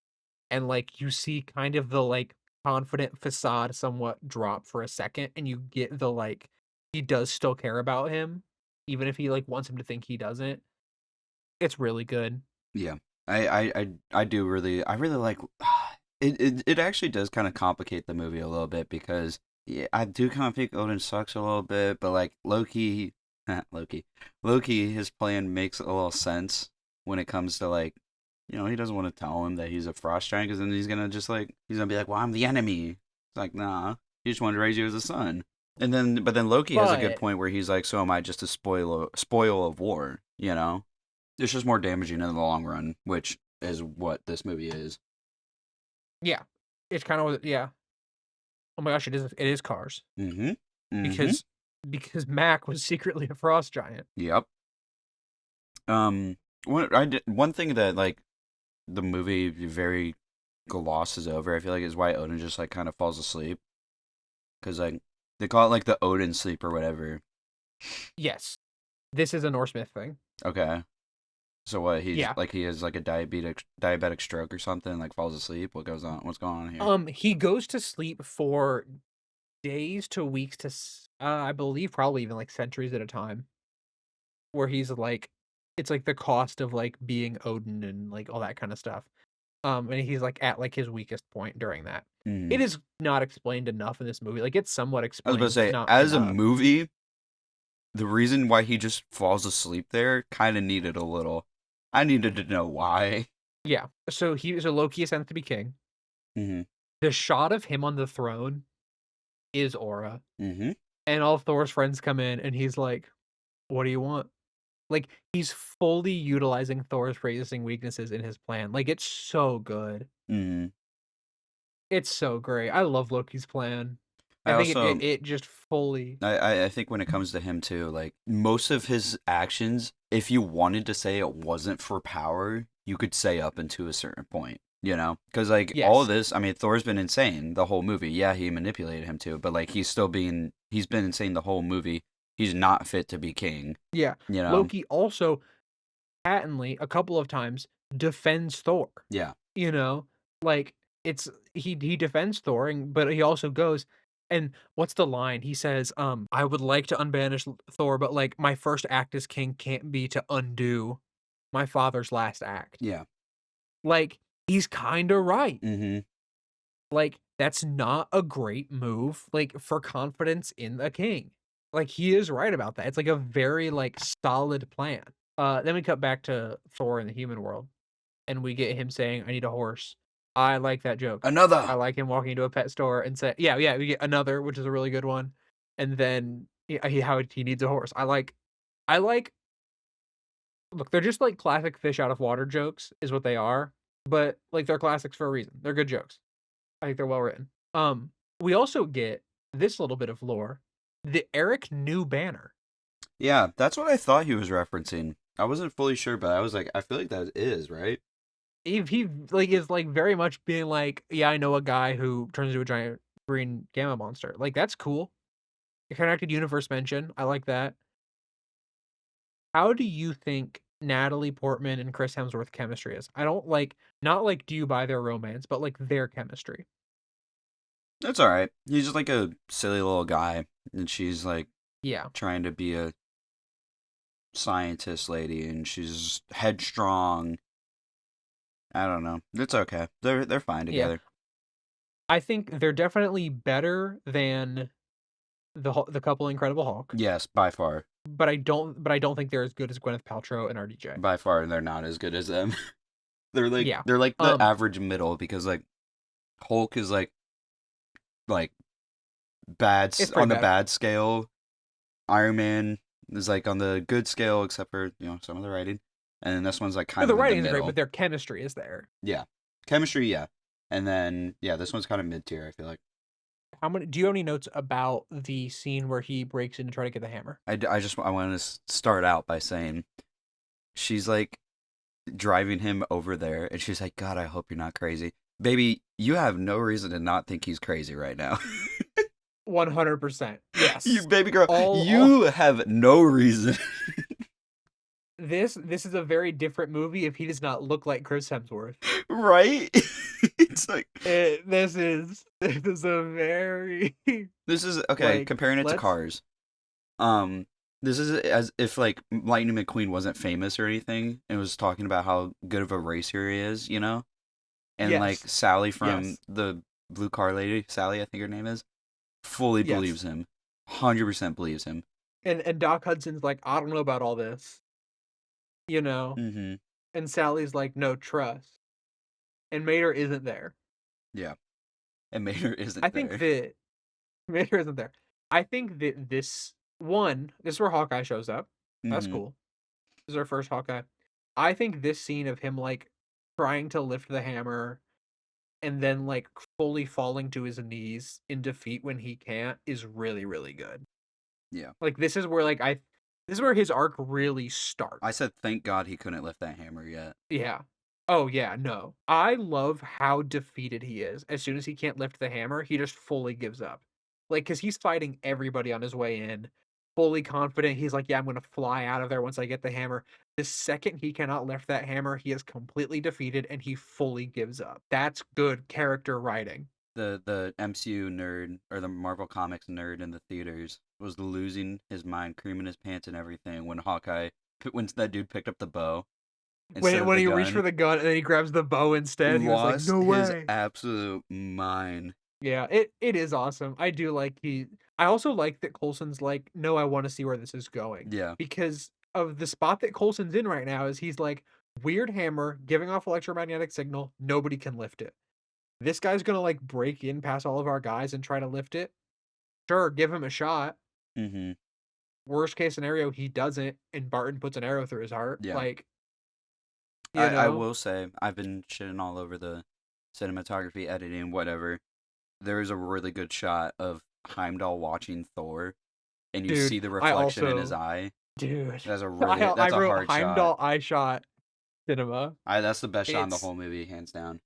and like you see kind of the like confident facade somewhat drop for a second, and you get the like he does still care about him, even if he like wants him to think he doesn't. It's really good. Yeah, I do really I really like it actually does kind of complicate the movie a little bit because yeah, I do kind of think Odin sucks a little bit, but like Loki, his plan makes a little sense when it comes to like, he doesn't want to tell him that he's a frost giant because then he's gonna be like, well, I'm the enemy. It's like, nah, he just wanted to raise you as a son. But then Loki has a good But point where he's like, so am I just a spoil of war, It's just more damaging in the long run, which is what this movie is. yeah, it's kind of yeah. Oh my gosh, it is. It is Cars Mm-hmm. Mm-hmm. because Mac was secretly a frost giant. Yep. One thing that like the movie very glosses over, I feel like, is why Odin just like kind of falls asleep, because like they call it like the Odin sleep or whatever. Yes, this is a Norse myth thing. Okay. So what? Yeah. He has like a diabetic stroke or something. Like falls asleep. What goes on? What's going on here? He goes to sleep for days to weeks to I believe probably even like centuries at a time, where he's like, it's like the cost of like being Odin and like all that kind of stuff. And he's like at like his weakest point during that. Mm. It is not explained enough in this movie. Like it's somewhat I was explained. about to say, not as a enough. movie, the reason why he just falls asleep there kind of needed a little. I needed to know why. Yeah. So Loki is sent to be king. Mm-hmm. The shot of him on the throne is Aura. Mm-hmm. And all of Thor's friends come in and he's like, what do you want? Like, he's fully utilizing Thor's phrasing weaknesses in his plan. Like, it's so good. Mhm. It's so great. I love Loki's plan. I I think also it just fully I think when it comes to him too, like most of his actions, if you wanted to say it wasn't for power, you could say up until a certain point, you know? Because like all of yes. this, I mean, Thor's been insane the whole movie. Yeah, he manipulated him too, but like he's been insane the whole movie. He's not fit to be king, Yeah. you know? Loki also patently a couple of times defends Thor. Yeah, You know? Like it's he defends Thor but he also goes and what's the line? He says, I would like to unbanish Thor, but like my first act as king can't be to undo my father's last act. yeah, Like he's kind of right. mm-hmm, Like that's not a great move like for confidence in the king. Like he is right about that. It's like a very like solid plan. Then we cut back to Thor in the human world and we get him saying, "I need a horse." I like that joke. I another. like him walking into a pet store and say, "Yeah, yeah." We get another, which is a really good one, and then how he needs a horse. I like. Look, they're just like classic fish out of water jokes, is what they are. But like they're classics for a reason. They're good jokes. I think they're well written. We also get this little bit of lore: the Eric New banner. Yeah, that's what I thought he was referencing. I wasn't fully sure, but I was like, I feel like that is right. He like is like very much being like, yeah, I know a guy who turns into a giant green gamma monster. Like that's cool. A connected universe mention. I like that. How do you think Natalie Portman and Chris Hemsworth chemistry is? I don't like not like do you buy their romance, but like their chemistry. That's all right. He's just like a silly little guy, and she's like Yeah. trying to be a scientist lady, and she's headstrong. I don't know. It's okay. They're fine Yeah. together. I think they're definitely better than the couple Incredible Hulk, Yes, by far. but I don't think they're as good as Gwyneth Paltrow and RDJ. By far, they're not as good as them. Yeah. they're like the Um average middle because like Hulk is like bad it's pretty on the bad. bad scale. Iron Man is like on the good scale, except for some of the writing, and then this one's like No, kind the of in the writing is great, but middle. their chemistry is there. Yeah, chemistry, yeah, and then yeah, this one's kind of mid tier. I feel like How many do you have any notes about the scene where he breaks in to try to get the hammer? I want to start out by saying she's like driving him over there, and she's like, God, I hope you're not crazy, baby. You have no reason to not think he's crazy right now. 100%. You Yes. baby girl, All you have no reason. this is a very different movie if he does not look like Chris Hemsworth. Right? It's like This is a very this is okay, like comparing it to let's Cars. Um this is as if like Lightning McQueen wasn't famous or anything and was talking about how good of a racer he is, you know? And like yes. Sally from Yes. the blue car lady, Sally I think her name is, fully Yes. believes him. 100% believes him. And Doc Hudson's like, I don't know about all this, you know? Mhm. And Sally's like, no trust. And Mater isn't there. Yeah. And Mater I isn't think there. that Mater isn't there. I think that this is where Hawkeye shows up. That's Mhm. cool. This is our first Hawkeye. I think this scene of him like trying to lift the hammer and then like fully falling to his knees in defeat when he can't is really, really good. Yeah. Like this is where his arc really I starts. said thank God he couldn't lift that hammer yet. Yeah. Oh yeah, no. I love how defeated he is. As soon as he can't lift the hammer, he just fully gives up. Like cuz he's fighting everybody on his way in, fully confident. He's like, "Yeah, I'm going to fly out of there once I get the hammer." The second he cannot lift that hammer, he is completely defeated and he fully gives up. That's good character writing. The MCU nerd or the Marvel Comics nerd in the theaters was losing his mind, creaming his pants and everything when that dude picked up the bow instead of When the he reached for gun. the gun and then he grabs the bow instead, he was like, Lost "No his way." absolute mind. Yeah, it is awesome. I do like I also like that Coulson's like, "No, I want to see where this is going." Yeah, Because of the spot that Coulson's in right now is he's like, weird hammer, giving off electromagnetic signal, nobody can lift it. This guy's gonna like break in past all of our guys and try to lift it. Sure, give him a shot. mm-hmm. worst case scenario, he doesn't, and Barton puts an arrow through his heart. Yeah. Like, I will say I've been shitting all over the cinematography, editing, whatever. There is a really good shot of Heimdall watching Thor, and you dude, see the I reflection in his also, eye. dude, I That's a wrote hard shot. Heimdall eye shot cinema. That's the best shot in the It's whole movie, hands down.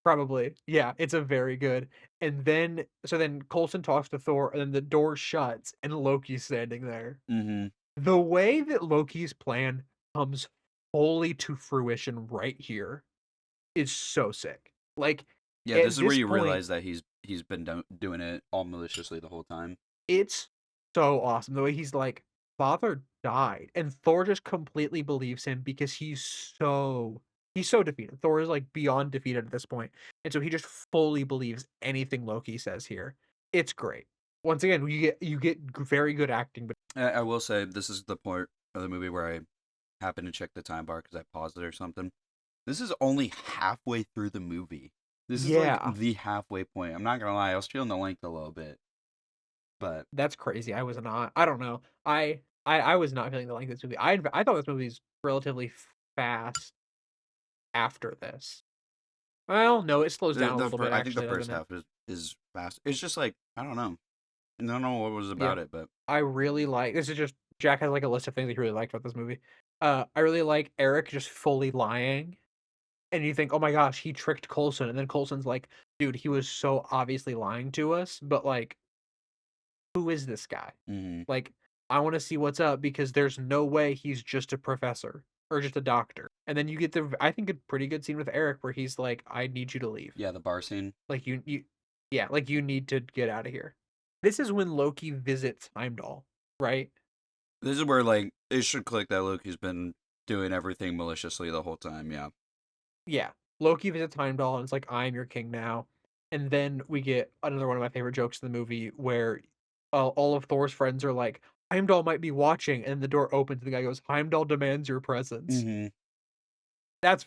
probably, yeah, it's a very good. And then, so then Coulson talks to Thor, and then the door shuts, and Loki's standing there. Mm-hmm. The way that Loki's plan comes fully to fruition right here is so sick. Like, Yeah, this at is where this you point, realize that he's been doing it all maliciously the whole time. it's so awesome. The way he's like, father died. And Thor just completely believes him because he's so defeated. Thor is like beyond defeated at this point. And so he just fully believes anything Loki says here. It's great. Once again, you get very good acting, but I will say this is the point of the movie where I happen to check the time bar because I paused it or something. This is only halfway through the movie. This is like yeah, the halfway point. I'm not gonna lie, I was feeling the length a little bit, but that's crazy. I was not. I don't know. I was not feeling the length of this movie. I thought this movie's relatively fast after this. Well, no, it slows down a little bit I think the actually, first doesn't it? half is fast. It's just like I don't know. I don't know what was Yeah. about it, but I really like this is just Jack has like a list of things that he really liked about this movie. I really like Eric just fully lying. And you think, oh my gosh, he tricked Coulson. And then Coulson's like, dude, he was so obviously lying to us, but like, who is this guy? mm, Like, I want to see what's up because there's no way he's just a professor or just a doctor. And then you get I think, a pretty good scene with Eric where he's like, I need you to leave. yeah, the bar scene. Like, yeah, like you need to get out of here. This is when Loki visits Heimdall, right? This is where like it should click that Loki's been doing everything maliciously the whole time. Yeah. Yeah. Loki visits Heimdall and it's like, I'm your king now. And then we get another one of my favorite jokes in the movie where all of Thor's friends are like, Heimdall might be watching. And the door opens and the guy goes, Heimdall demands your presence. Mm-hmm. That's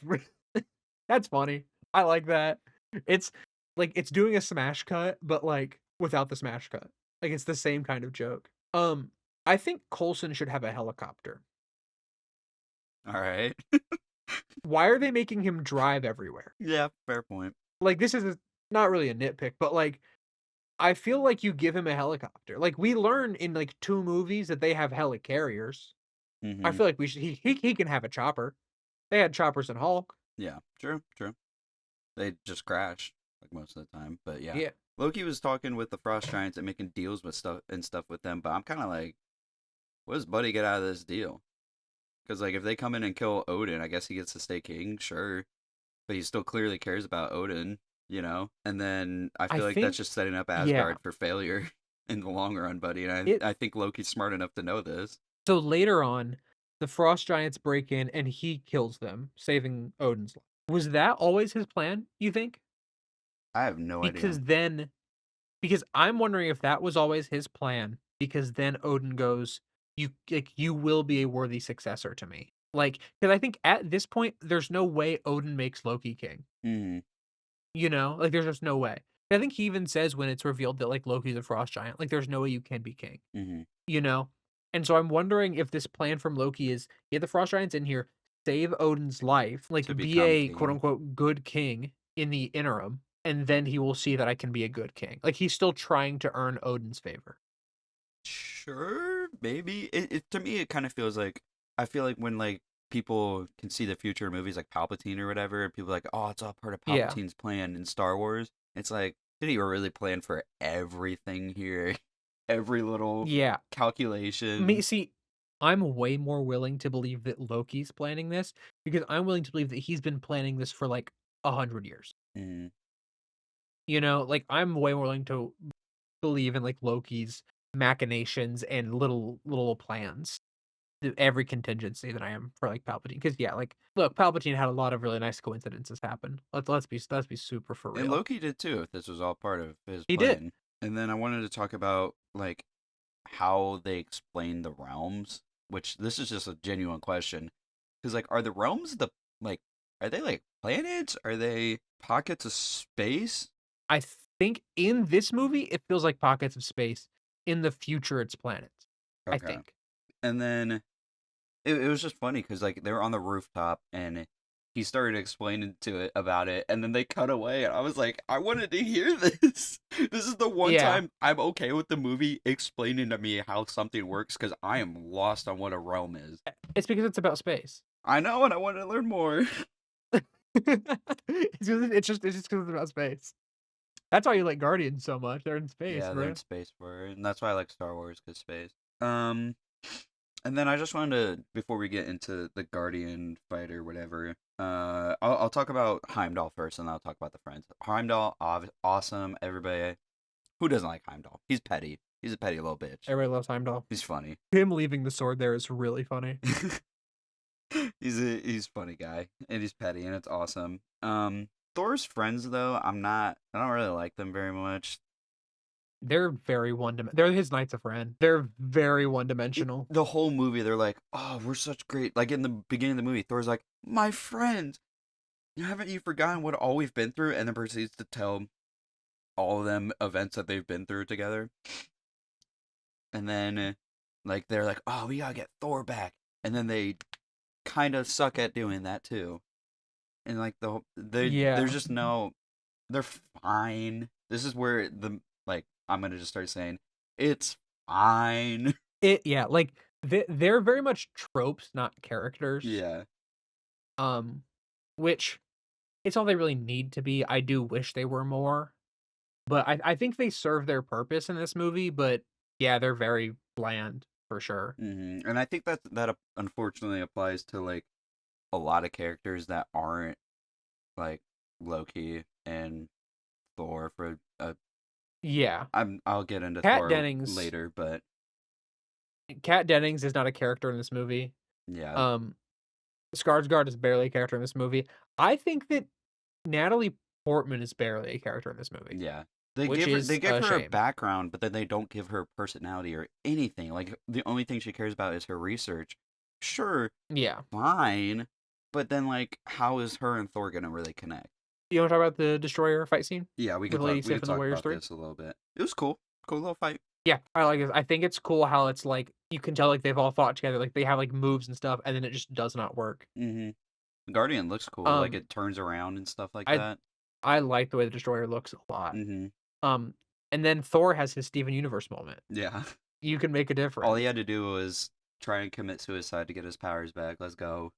that's funny. I like that. It's like it's doing a smash cut, but like without the smash cut. Like it's the same kind of joke. I think Coulson should have a helicopter. All right. Why are they making him drive everywhere? Yeah, fair point. Like this is not really a nitpick, but like I feel like you give him a helicopter. Like we learn in like 2 movies that they have helicarriers. I Mm-hmm. feel like we should he can have a chopper. They had choppers in Hulk. Yeah, true, true. They just crash like most of the time, but yeah. Yeah. Loki was talking with the Frost Giants and making deals with stuff with them, but I'm kind of like, what does Buddy get out of this deal? Because like if they come in and kill Odin, I guess he gets to stay king, sure, but he still clearly cares about Odin, you know. And then I I feel like that's think just setting up yeah. Asgard for failure in the long run, Buddy. And It I think Loki's smart enough to know this. so later on, the Frost Giants break in and he kills them, saving Odin's life. Was that always his plan, you think? I have no idea. Because then because I'm wondering if that was always his plan because then Odin goes, you will be a worthy successor to me. Like cuz I think at this point there's no way Odin makes Loki king. Mm-hmm. You know? Like there's just no way. I think he even says when it's revealed that like Loki's a frost giant, like there's no way you can be king. Mm-hmm. You know? And so I'm wondering if this plan from Loki is get the frost giants in here, save Odin's life, To like be become a quote king. unquote good king in the interim, and then he will see that I can be a good king. Like he's still trying to earn Odin's favor. Sure, maybe. To me, it kind of feels like I feel like when like people can see the future movies like Palpatine or whatever, and people are like, oh, it's all part of Yeah. Palpatine's plan in Star Wars. It's like, did he really plan for everything here? Every little Yeah. Me calculation. see, I'm way more willing to believe that Loki's planning this because I'm willing to believe that he's been planning this for like 100 years. Mm, You know, like I'm way more willing to believe in like Loki's machinations and little plans, every contingency than I am for like Palpatine. Because yeah, like look, Palpatine had a lot of really nice coincidences happen. Let's be super for and real. Loki did too, if this was all part of his He did. plan. And then I wanted to talk about like how they explain the realms, which this is just a genuine question. Because like, are the realms like, are they like planets? Are they pockets of space? I think in this movie it feels like pockets of space. In the future, it's planets. I Okay. think. And then it was just funny because like they were on the rooftop and he started explaining to it about it, and then they cut away, and I was like, I wanted to hear this. This is the one Yeah, time I'm okay with the movie explaining to me how something works because I am lost on what a realm is. it's because it's about space. I know, and I want to learn more. It's just because it's about space. That's why you like Guardians so much. They're in space, Yeah, they're bro. in space for it, and that's why I like Star Wars because space. Um, and then I just wanted to, before we get into the Guardian fight or whatever, I'll talk about Heimdall first, and then I'll talk about the friends. Heimdall, awesome. Everybody, who doesn't like Heimdall? He's petty. He's a petty little bitch. Everybody loves Heimdall. He's funny. Him leaving the sword there is really funny. He's a funny guy, and he's petty, and it's awesome. Thor's friends though, I don't really like them very much. They're very They're his Knights of Ren. They're very one-dimensional. The whole movie, they're like, "Oh, we're such great." Like in the beginning of the movie, Thor's like, "My friends, haven't you forgotten what all we've been through?" And then proceeds to tell all of them events that they've been through together. And then, like, they're like, "Oh, we gotta get Thor back," and then they kind of suck at doing that too. And like there's Yeah. just no, they're fine. This is where the like I'm gonna just start saying it's fine. Like they're very much tropes, not characters. Yeah. Which it's all they really need to be. I do wish they were more, but I think they serve their purpose in this movie. But yeah, they're very bland for sure. And I think that unfortunately applies to like a lot of characters that aren't like Loki and Thor. Yeah, I'll get into Kat Thor Dennings. later, but Kat Dennings is not a character in this movie. yeah, Skarsgård is barely a character in this movie. I think that Natalie Portman is barely a character in this movie, yeah. which They is give a her a shame. background, but then they don't give her personality or anything. Like the only thing she cares about is her research. Sure, Yeah. fine, but then like how is her and Thor gonna really connect? You want to talk about the Destroyer fight scene Yeah, with Lady we Sif could and the talk Warriors about 3? this a little bit. It was cool. Cool little fight. Yeah, I like it. I think it's cool how it's like you can tell like they've all fought together, like they have like moves and stuff, and then it just does not work. Guardian looks cool. Like Um, it turns around and stuff like I that. I like the way the Destroyer looks a lot. Um, and then Thor has his Steven Universe moment. Yeah. You can make a difference. All he had to do was try and commit suicide to get his powers back. Let's go.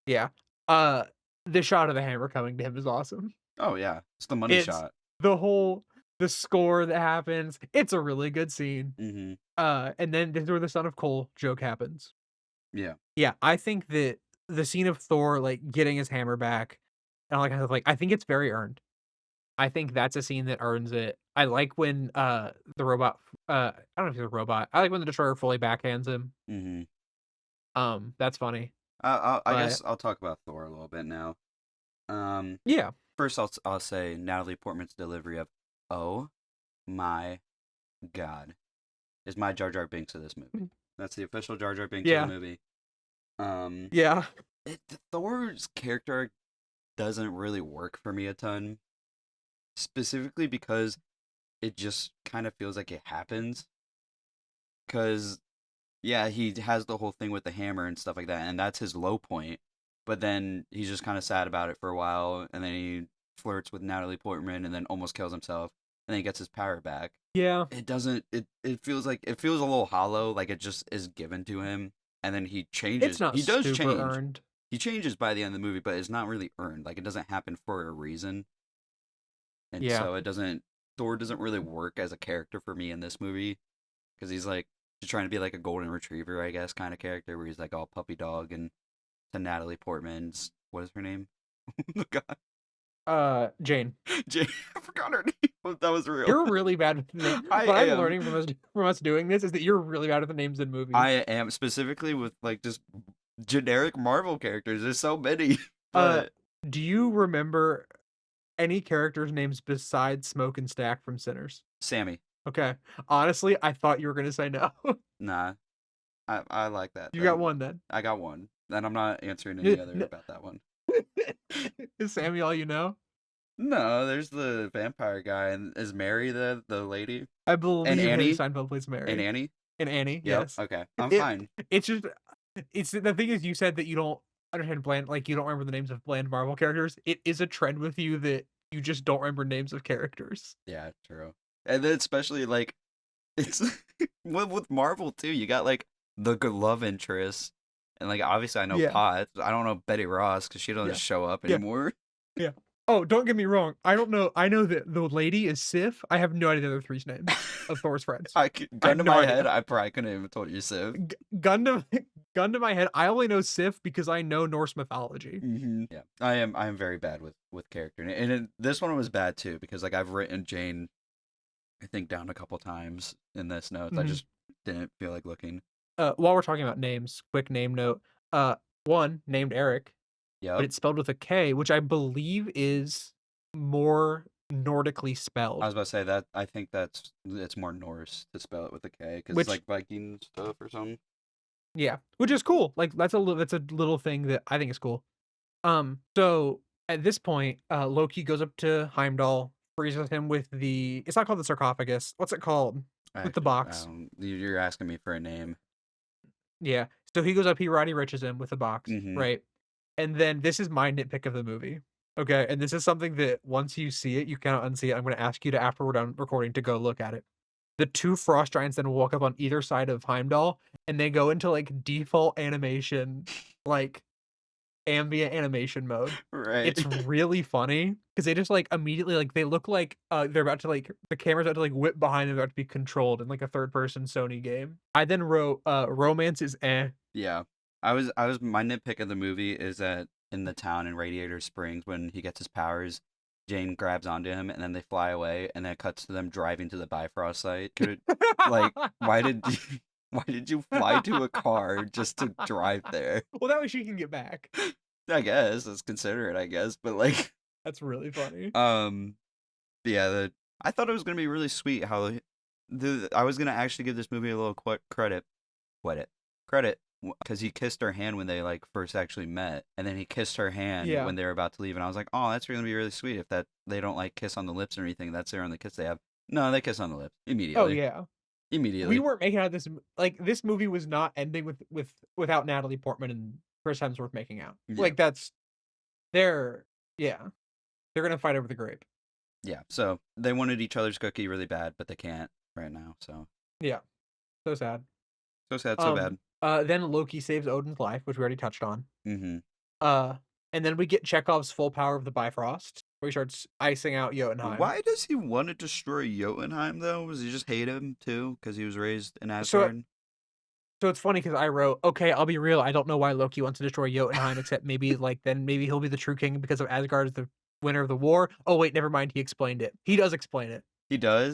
Yeah. The shot of the hammer coming to him is awesome. Oh yeah, it's the money It's shot. the score that happens. It's a really good scene. Mm-hmm. And then this is where the Son of Cole joke happens. Yeah. Yeah, I think that the scene of Thor like getting his hammer back and all that kind of like I think it's very earned. I think that's a scene that earns it. I like when the robot I don't know if he's a robot. I like when the Destroyer fully backhands him. Mm-hmm. That's funny. I But guess I'll talk about Thor a little bit now. yeah. First I'll say Natalie Portman's delivery of "Oh my God" is my Jar Jar Binks of this movie. That's the official Jar Jar Binks Yeah. of the movie. Yeah. Thor's character doesn't really work for me a ton, specifically because it just kind of feels like it happens. Because yeah, he has the whole thing with the hammer and stuff like that, and that's his low point. But then he's just kind of sad about it for a while, and then he flirts with Natalie Portman, and then almost kills himself, and then he gets his power back. Yeah. It doesn't. It feels like it feels a little hollow, like it just is given to him, and then he changes. It's not He does super change. earned. He changes by the end of the movie, but it's not really earned. Like it doesn't happen for a reason, and Yeah. so it doesn't. Thor doesn't really work as a character for me in this movie, because he's like just trying to be like a golden retriever, I guess, kind of character, where he's like all puppy dog, and to Natalie Portman's, what is her name? Oh God, Jane. Jane. I forgot her name. That was real. You're really bad with the names. I What I'm am. learning from us doing this is that you're really bad with the names in movies. I am, specifically with like just generic Marvel characters. There's so many. But Do you remember any characters' names besides Smoke and Stack from Sinners? Sammy. Okay. Honestly, I thought you were gonna say no. Nah. I like that. You got one then. I got one. And I'm not answering any other No. about that one. Is Sammy all you know? No, there's the vampire guy, and is Mary the lady? I believe And Annie? Haley Steinfeld plays Mary. And Annie? and Annie. Yep. Yes. Okay. I'm It fine. it's just it's the thing is you said that you don't understand bland like you don't remember the names of bland Marvel characters. It is a trend with you that you just don't remember names of characters. Yeah, true. And then especially like it's with Marvel too. You got like the good love interest, and like obviously I know Yeah. Potts. I don't know Betty Ross because she doesn't Yeah. show up Yeah. anymore. Yeah. Oh, don't get me wrong. I don't know. I know that the lady is Sif. I have no idea the other three's names of Thor's friends. I Gun have to no my head, idea. I probably couldn't even told you so. Gun to gun to my head. I only know Sif because I know Norse mythology. Yeah, I am very bad with character, and this one was bad too because like I've written Jane, I think down a couple times in this notes. I Mhm. just didn't feel like looking. While we're talking about names, quick name note. One named Eric, but Yep. it's spelled with a K, which I believe is more Nordically I spelled. was about to say that I think it's more Norse to spell it with a K because it's Which like Viking stuff or something. yeah, which is cool. Like that's that's a little thing that I think is cool. So at this point, Loki goes up to Heimdall, freezes him with the. It's not called the sarcophagus. What's it called? With the box. You're asking me for a name. Yeah. So he goes up, he Roddy Riches him with the box, Mm-hmm. right? And then this is my nitpick of the movie. Okay, and this is something that once you see it, you cannot unsee it. I'm going to ask you to after we're done recording to go look at it. The two frost giants then walk up on either side of Heimdall, and they go into like default animation, like ambient animation mode. Right. It's really funny because they just like immediately like they look like they're about to like the camera's about to like whip behind them, about to be controlled in like a third person Sony game. I then wrote romance is eh. Yeah. I was my nitpick of the movie is that in the town in Radiator Springs when he gets his powers, Jane grabs onto him and then they fly away and then it cuts to them driving to the Bifrost site. Could it like why did why did you fly to a car just to drive there? Well, that way she can get back. I guess it's considerate, I guess, but like That's really funny. um yeah, I thought it was gonna be really sweet how I was gonna actually give this movie a little credit, credit, because he kissed her hand when they like first actually met, and then he kissed her hand Yeah. when they were about to leave, and I was like, oh, that's gonna be really sweet if that they don't like kiss on the lips or anything. That's their only kiss they have. No, they kiss on the lips Oh immediately. yeah. We Immediately. weren't making out this like this movie was not ending without Natalie Portman and Chris Hemsworth making out. Yeah. Like that's they're yeah. They're gonna fight over the grape. Yeah. So they wanted each other's cookie really bad, but they can't right now. So Yeah. So sad. so sad, so bad. Then Loki saves Odin's life, which we already touched on. Mm-hmm. And then we get Chekhov's full power of the Bifrost, where he starts icing out Jotunheim. Why does he want to destroy Jotunheim though? Does he just hate him too because he was raised in Asgard? So it's funny because I wrote, okay, I'll be real. I don't know why Loki wants to destroy Jotunheim, except maybe like then maybe he'll be the true king because of Asgard is the winner of the war. Oh wait, never mind. He explained it. He does explain it. He does.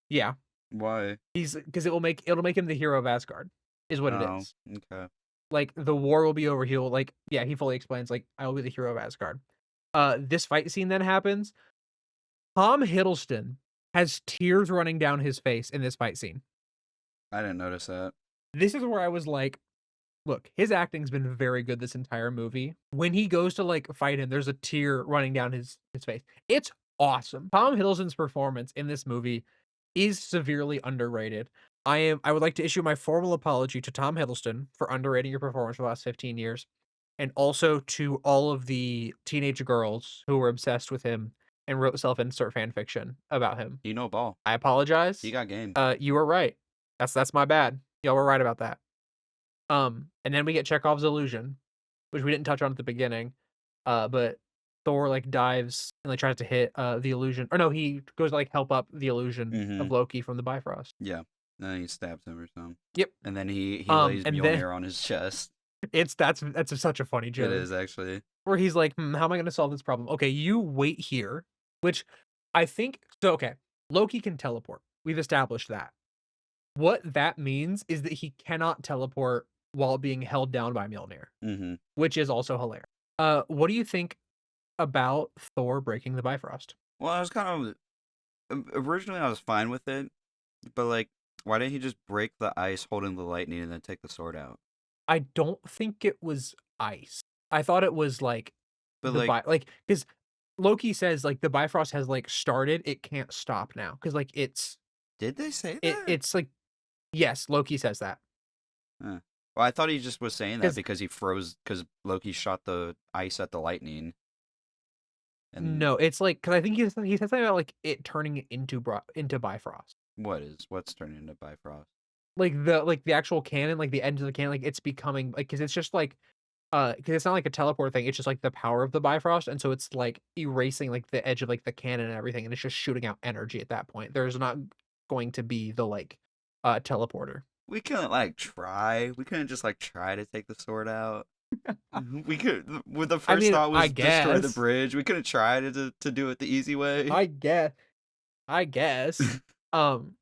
Yeah. Why? He's because it'll make him the hero of Asgard, is what it is. Okay. Like the war will be over. He'll like he fully explains like I will be the hero of Asgard. This fight scene then happens. Tom Hiddleston has tears running down his face in this fight scene. I didn't notice that. This is where I was like, look, his acting's been very good this entire movie. When he goes to like fight him, there's a tear running down his face. It's awesome. Tom Hiddleston's performance in this movie is severely underrated. I would like to issue my formal apology to Tom Hiddleston for underrating your performance for the last 15 years, and also to all of the teenage girls who were obsessed with him and wrote self-insert fan fiction about him. He no ball. I apologize. He got game. You were right. That's my bad. Y'all were right about that. And then we get Chekhov's illusion, which we didn't touch on at the beginning. But Thor like dives and like tries to hit the illusion. Or no, he goes to like help up the illusion of Loki from the Bifrost. Yeah. And then he stabs him or something. Yep. And then he lays and Mjolnir on his chest. That's such a funny joke. It is actually. Where he's like, how am I gonna solve this problem? Okay, you wait here. Which I think so okay. Loki can teleport. We've established that. What that means is that he cannot teleport while being held down by Mjolnir, which is also hilarious. What do you think about Thor breaking the Bifrost? Well, I was kind of originally I was fine with it, but like, why didn't he just break the ice holding the lightning and then take the sword out? I don't think it was ice. I thought it was like, but because Loki says like the Bifrost has like started, it can't stop now because like it's. Did they say that? It's like Yes, Loki says that. Huh. Well, I thought he just was saying that 'Cause because he froze because Loki shot the ice at the lightning, and no, it's like because I think he said something about, like, it turning into Bifrost. what's turning into Bifrost? Like the actual cannon, like, the end of the cannon, like, it's becoming like because it's just, like, because it's not like a teleport thing, it's just, like, the power of the Bifrost, and so it's, like, erasing, like, the edge of, like, the cannon and everything, and it's just shooting out energy at that point. There's not going to be the, like, teleporter. We couldn't like try. We couldn't just like try to take the sword out. We could. With the I first mean, thought I was destroy the guess. bridge. We couldn't try to do it the easy way. I guess. I guess. Um,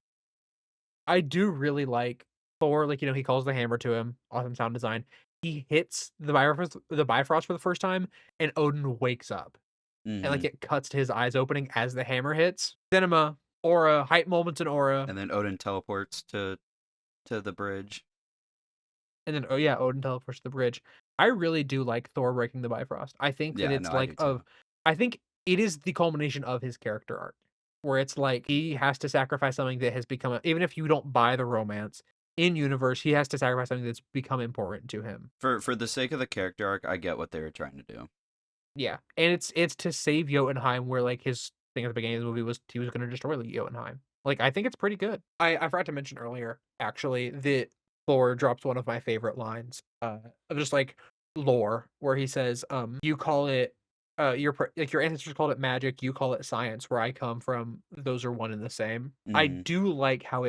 I do really like Thor, like, he calls the hammer to him, awesome sound design. He hits the Bifrost for the first time, and Odin wakes up, and, like, Hmm. it cuts to his eyes opening as the hammer hits. Cinema, aura, hype moments in aura, And then Odin teleports to the bridge. and then, oh, yeah, Odin teleports to the bridge. I really do like Thor breaking the Bifrost. I think that Yeah, it's, no, I like, do too. I think it is the culmination of his character arc, where it's like he has to sacrifice something that has become even if you don't buy the romance, in universe, he has to sacrifice something that's become important to him. For the sake of the character arc, I get what they were trying to do. Yeah, and it's to save Jotunheim, where, like, his thing at the beginning of the movie was he was gonna destroy, like, Jotunheim. Like, I think it's pretty good. I forgot to mention earlier, actually, that Thor drops one of my favorite lines, of just, like, lore, where he says, "You call it, your ancestors called it magic, you call it science. Where I come from, those are one and the same." I Hmm. do like how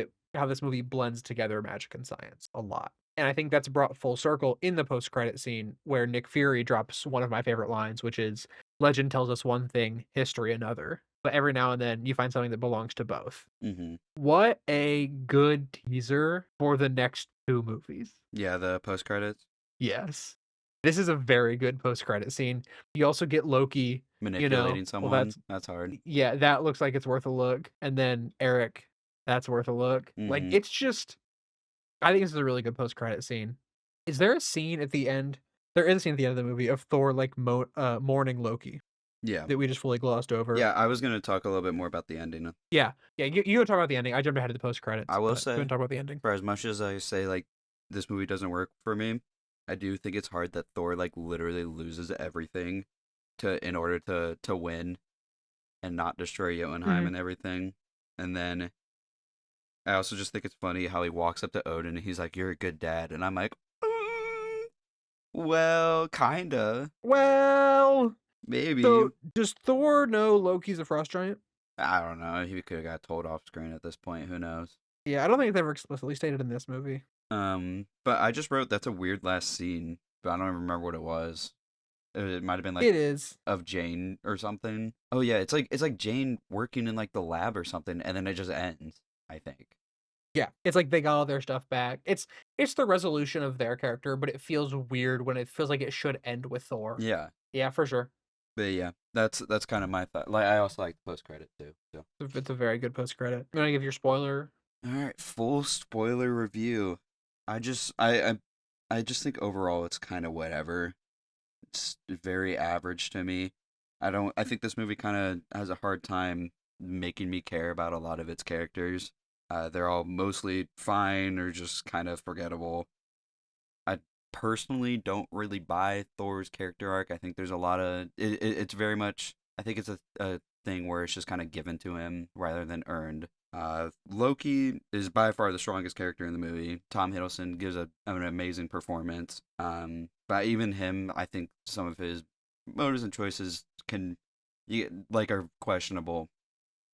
this movie blends together magic and science a lot. And I think that's brought full circle in the post-credit scene where Nick Fury drops one of my favorite lines, which is, "Legend tells us one thing, history another. But every now and then you find something that belongs to both." Hmm. What a good teaser for the next 2 movies. Yeah, the post credits Yes. This is a very good post-credit scene. You also get Loki, manipulating well, someone. That's hard. yeah, that looks like it's worth a look. And then Eric, that's worth a look. Like, Hmm. it's just I think this is a really good post-credit scene. Is there a scene at the end There is a scene at the end of the movie of Thor, like, mourning Loki Yeah. that we just fully glossed over. Yeah, I was gonna talk a little bit more about the ending. Yeah. Yeah, you go talk about the ending. I jumped ahead of the post-credits, I will but go and say, talk about the ending. for as much as I say like this movie doesn't work for me, I do think it's hard that Thor like literally loses everything to in order to win and not destroy Jotunheim Mhm. and everything. And then I also just think it's funny how he walks up to Odin and he's like, "You're a good dad," and I'm like, well, kinda, Well, maybe. so does Thor know Loki's a frost giant? I don't know. He could have got told off screen at this point. Who knows? Yeah, I don't think it's ever explicitly stated in this movie. But I just wrote that's a weird last scene, but I don't even remember what it was. It might have been like It is. of Jane or something. Oh yeah, it's like Jane working in like the lab or something, and then it just ends. I think. Yeah, it's like they got all their stuff back. It's the resolution of their character, but it feels weird when it feels like it should end with Thor. Yeah, Yeah, for sure. but yeah, that's kind of my thought. Like I also like the post credit too. So It's a very good post credit. You wanna give your spoiler? all right, full spoiler review. I just think overall it's kind of whatever. It's very average to me. I don't. I think this movie kind of has a hard time making me care about a lot of its characters. They're all mostly fine or just kind of forgettable. I personally don't really buy Thor's character arc. I think there's a lot of it's very much. I think it's a thing where it's just kind of given to him rather than earned. Loki is by far the strongest character in the movie. Tom Hiddleston gives an amazing performance. But even him, I think some of his motives and choices like are questionable.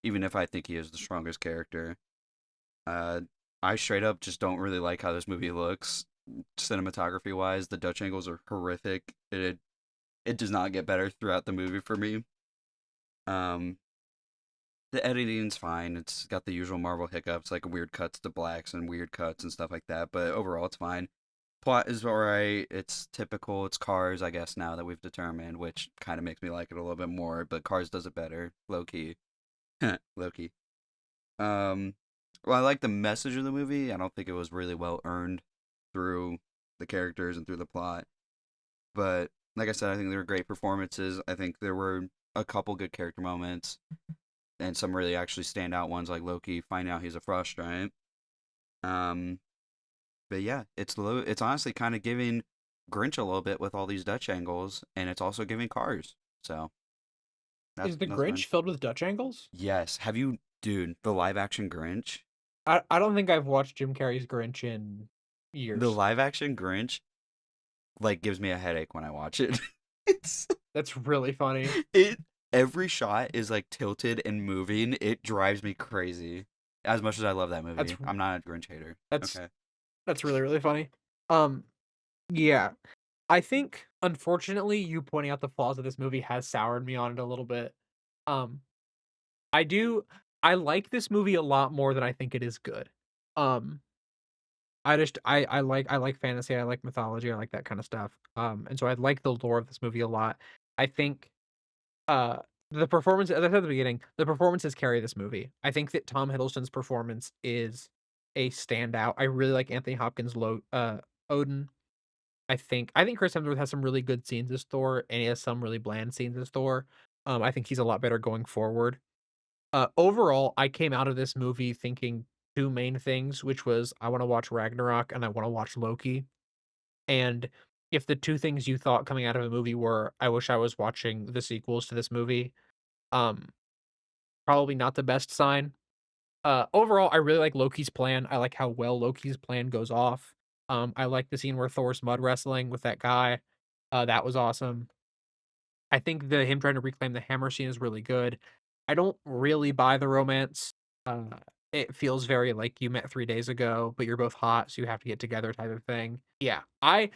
Even if I think he is the strongest character, uh, I straight up just don't really like how this movie looks, cinematography wise. The Dutch angles are horrific. It does not get better throughout the movie for me. Um, the editing's fine. It's got the usual Marvel hiccups, like weird cuts to blacks and weird cuts and stuff like that. But overall, it's fine. Plot is alright. It's typical. It's Cars, I guess, now that we've determined, which kind of makes me like it a little bit more. But Cars does it better, low key. Low key. Um, well, I like the message of the movie. I don't think it was really well earned through the characters and through the plot. But like I said, I think there were great performances. I think there were a couple good character moments and some really actually stand out ones like Loki finding out he's a frost giant. Um, but yeah, it's honestly kind of giving Grinch a little bit with all these Dutch angles, and it's also giving Cars. So Is the that's fine. Grinch filled with Dutch angles? Yes. Have you, dude, the live action Grinch? I don't think I've watched Jim Carrey's Grinch in The years. live action Grinch like gives me a headache when I watch it. it's That's really funny. it every shot is like tilted and moving. It drives me crazy. As much as I love that That's movie, I'm not a Grinch hater. that's Okay. that's really really funny. Um, yeah, I think unfortunately you pointing out the flaws of this movie has soured me on it a little bit. Um, I do I like this movie a lot more than I think it is good. Um, I like fantasy, I like mythology, I like that kind of stuff. And so I like the lore of this movie a lot. I think uh the performance, as I said at the beginning, the performances carry this movie. I think that Tom Hiddleston's performance is a standout. I really like Anthony Hopkins' Odin. I think Chris Hemsworth has some really good scenes as Thor, and he has some really bland scenes as Thor. I think he's a lot better going forward. Overall, I came out of this movie thinking two main things, which was I want to watch Ragnarok and I want to watch Loki. And if the two things you thought coming out of a movie were I wish I was watching the sequels to this movie, um, probably not the best sign. Overall, I really like Loki's plan. I like how well Loki's plan goes off. I like the scene where Thor's mud wrestling with that guy. That was awesome. I think the him trying to reclaim the hammer scene is really good. I don't really buy the romance. Uh, it feels very like you met 3 days ago, but you're both hot, so you have to get together type of thing. Yeah, I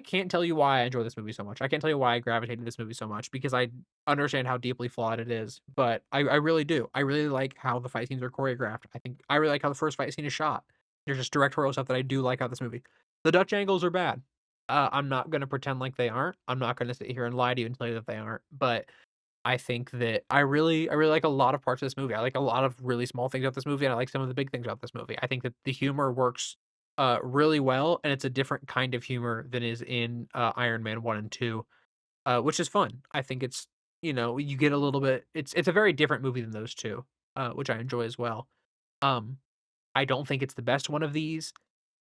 can't tell you why I enjoy this movie so much. I can't tell you why I gravitated to this movie so much because I understand how deeply flawed it is, but I really do. I really like how the fight scenes are choreographed. I think I really like how the first fight scene is shot. There's just directorial stuff that I do like about this movie. The Dutch angles are bad. I'm not gonna pretend like they aren't. I'm not gonna sit here and lie to you and tell you that they aren't. But I think that I really like a lot of parts of this movie. I like a lot of really small things about this movie, and I like some of the big things about this movie. I think that the humor works really well, and it's a different kind of humor than is in Iron Man 1 and 2, which is fun. I think it's you get a little bit it's a very different movie than those two, which I enjoy as well. Um, I don't think it's the best one of these.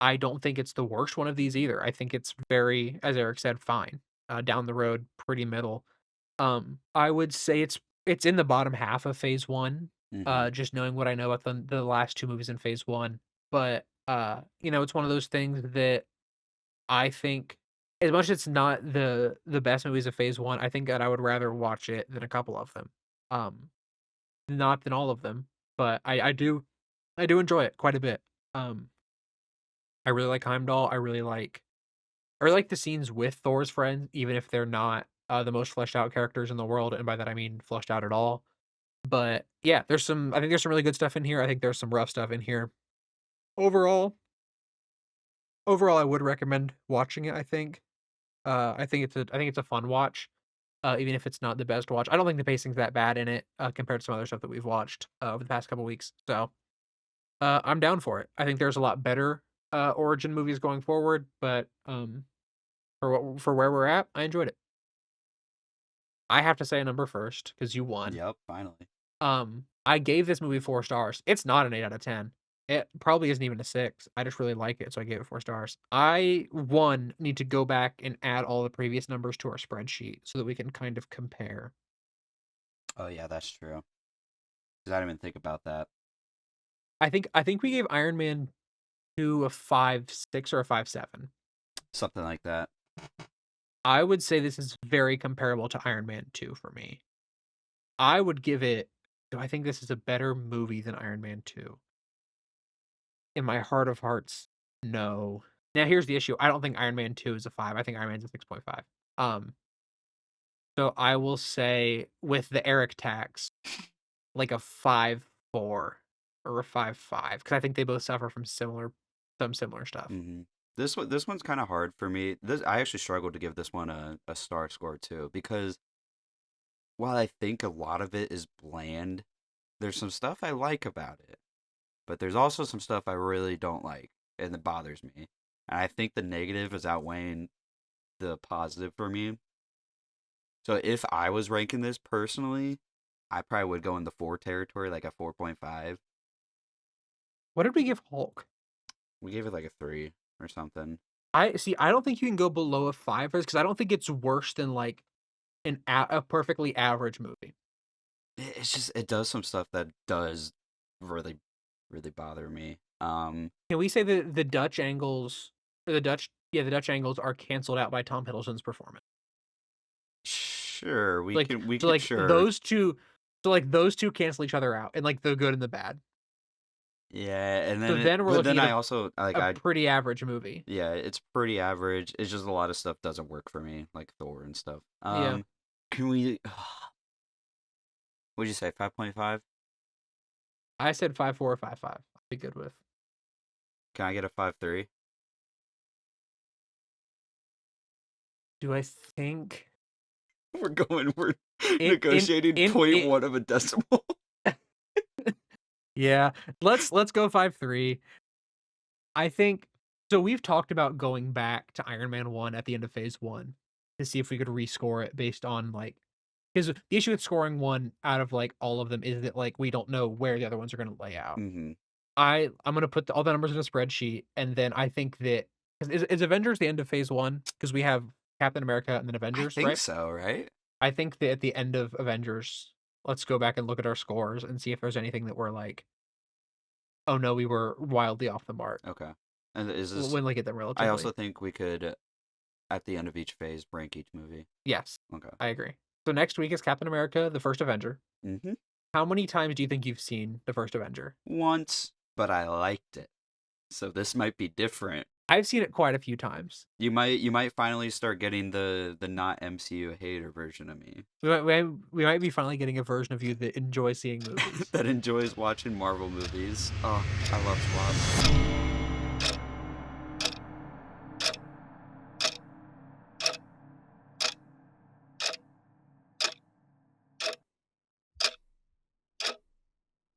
I don't think it's the worst one of these either. I think it's very, as Eric said, fine. Down the road, pretty middle. I would say it's in the bottom half of phase one. Mm-hmm. Just knowing what I know about the last two movies in phase one. But it's one of those things that I think as much as it's not the best movies of phase one, I think that I would rather watch it than a couple of them. Um, not than all of them, but I do enjoy it quite a bit. Um, I really like Heimdall. I really like the scenes with Thor's friends, even if they're not the most fleshed out characters in the world, and by that I mean fleshed out at all. But yeah, I think there's some really good stuff in here. I think there's some rough stuff in here. Overall, overall, I would recommend watching it. I think it's a fun watch, even if it's not the best watch. I don't think the pacing's that bad in it compared to some other stuff that we've watched over the past couple weeks. So I'm down for it. I think there's a lot better origin movies going forward, but for where we're at, I enjoyed it. I have to say a number first because you won. Yep. Finally. I gave this movie 4 stars. It's not an 8 out of 10. It probably isn't even a 6. I just really like it, so I gave it 4 stars. I, 1, need to go back and add all the previous numbers to our spreadsheet so that we can kind of compare. Oh yeah, that's true. Because I didn't even think about that. I think we gave Iron Man 2 a 5.6 or a 5.7. Something like that. I would say this is very comparable to Iron Man 2 for me. I would give it do I think this is a better movie than Iron Man 2? In my heart of hearts, no. Now here's the issue. I don't think Iron Man 2 is a 5. I think Iron Man's a 6.5. Um, so I will say with the Eric tax, like a 5.4 or a 5.5 because I think they both suffer from some similar stuff. Mm-hmm. This one's kind of hard for me. This I actually struggled to give this one a star score too because while I think a lot of it is bland, there's some stuff I like about it, but there's also some stuff I really don't like and it bothers me. And I think the negative is outweighing the positive for me. So if I was ranking this personally, I probably would go in the 4 territory, like a 4.5. What did we give Hulk? We gave it like a 3 or something. I see. I don't think you can go below a 5 for this because I don't think it's worse than like a perfectly average movie. It's just it does some stuff that does really really bother me. Can we say the Dutch angles or the Dutch angles are canceled out by Tom Hiddleston's performance? Sure, we Like can we so could like sure. those two cancel each other out and like the good and the bad. Yeah, and So then then we're but looking then at I also like a I pretty average movie. yeah, it's pretty average. It's just a lot of stuff doesn't work for me, like Thor and stuff. Yeah. Can we what'd you say, 5.5? I said 5.4 or 5.5. I'd be good with. Can I get a 5.3? Do I think We're in negotiating point in 1 of a decimal. yeah. Let's go 5.3. I think so. We've talked about going back to Iron Man 1 at the end of Phase 1 to see if we could rescore it based on like because the issue with scoring one out of like all of them is that like we don't know where the other ones are going to lay out. Mm-hmm. I'm gonna put all the numbers in a spreadsheet, and then I think that is Avengers the end of Phase 1 because we have Captain America and then I Avengers, think right? so, right? I think that at the end of Avengers, let's go back and look at our scores and see if there's anything that we're like, oh no, we were wildly off the mark. Okay. And is this When look at them I relatively. also think we could at the end of each phase rank each movie. Yes, Okay. I agree. So next week is Captain America, the first Avenger. Mm-hmm. How many times do you think you've seen the first Avenger? Once, but I liked it. So this might be different. I've seen it quite a few times. You might finally start getting the not MCU hater version of me We might be finally getting a version of you that enjoys seeing movies. that enjoys watching Marvel movies. Oh, I love Schwab.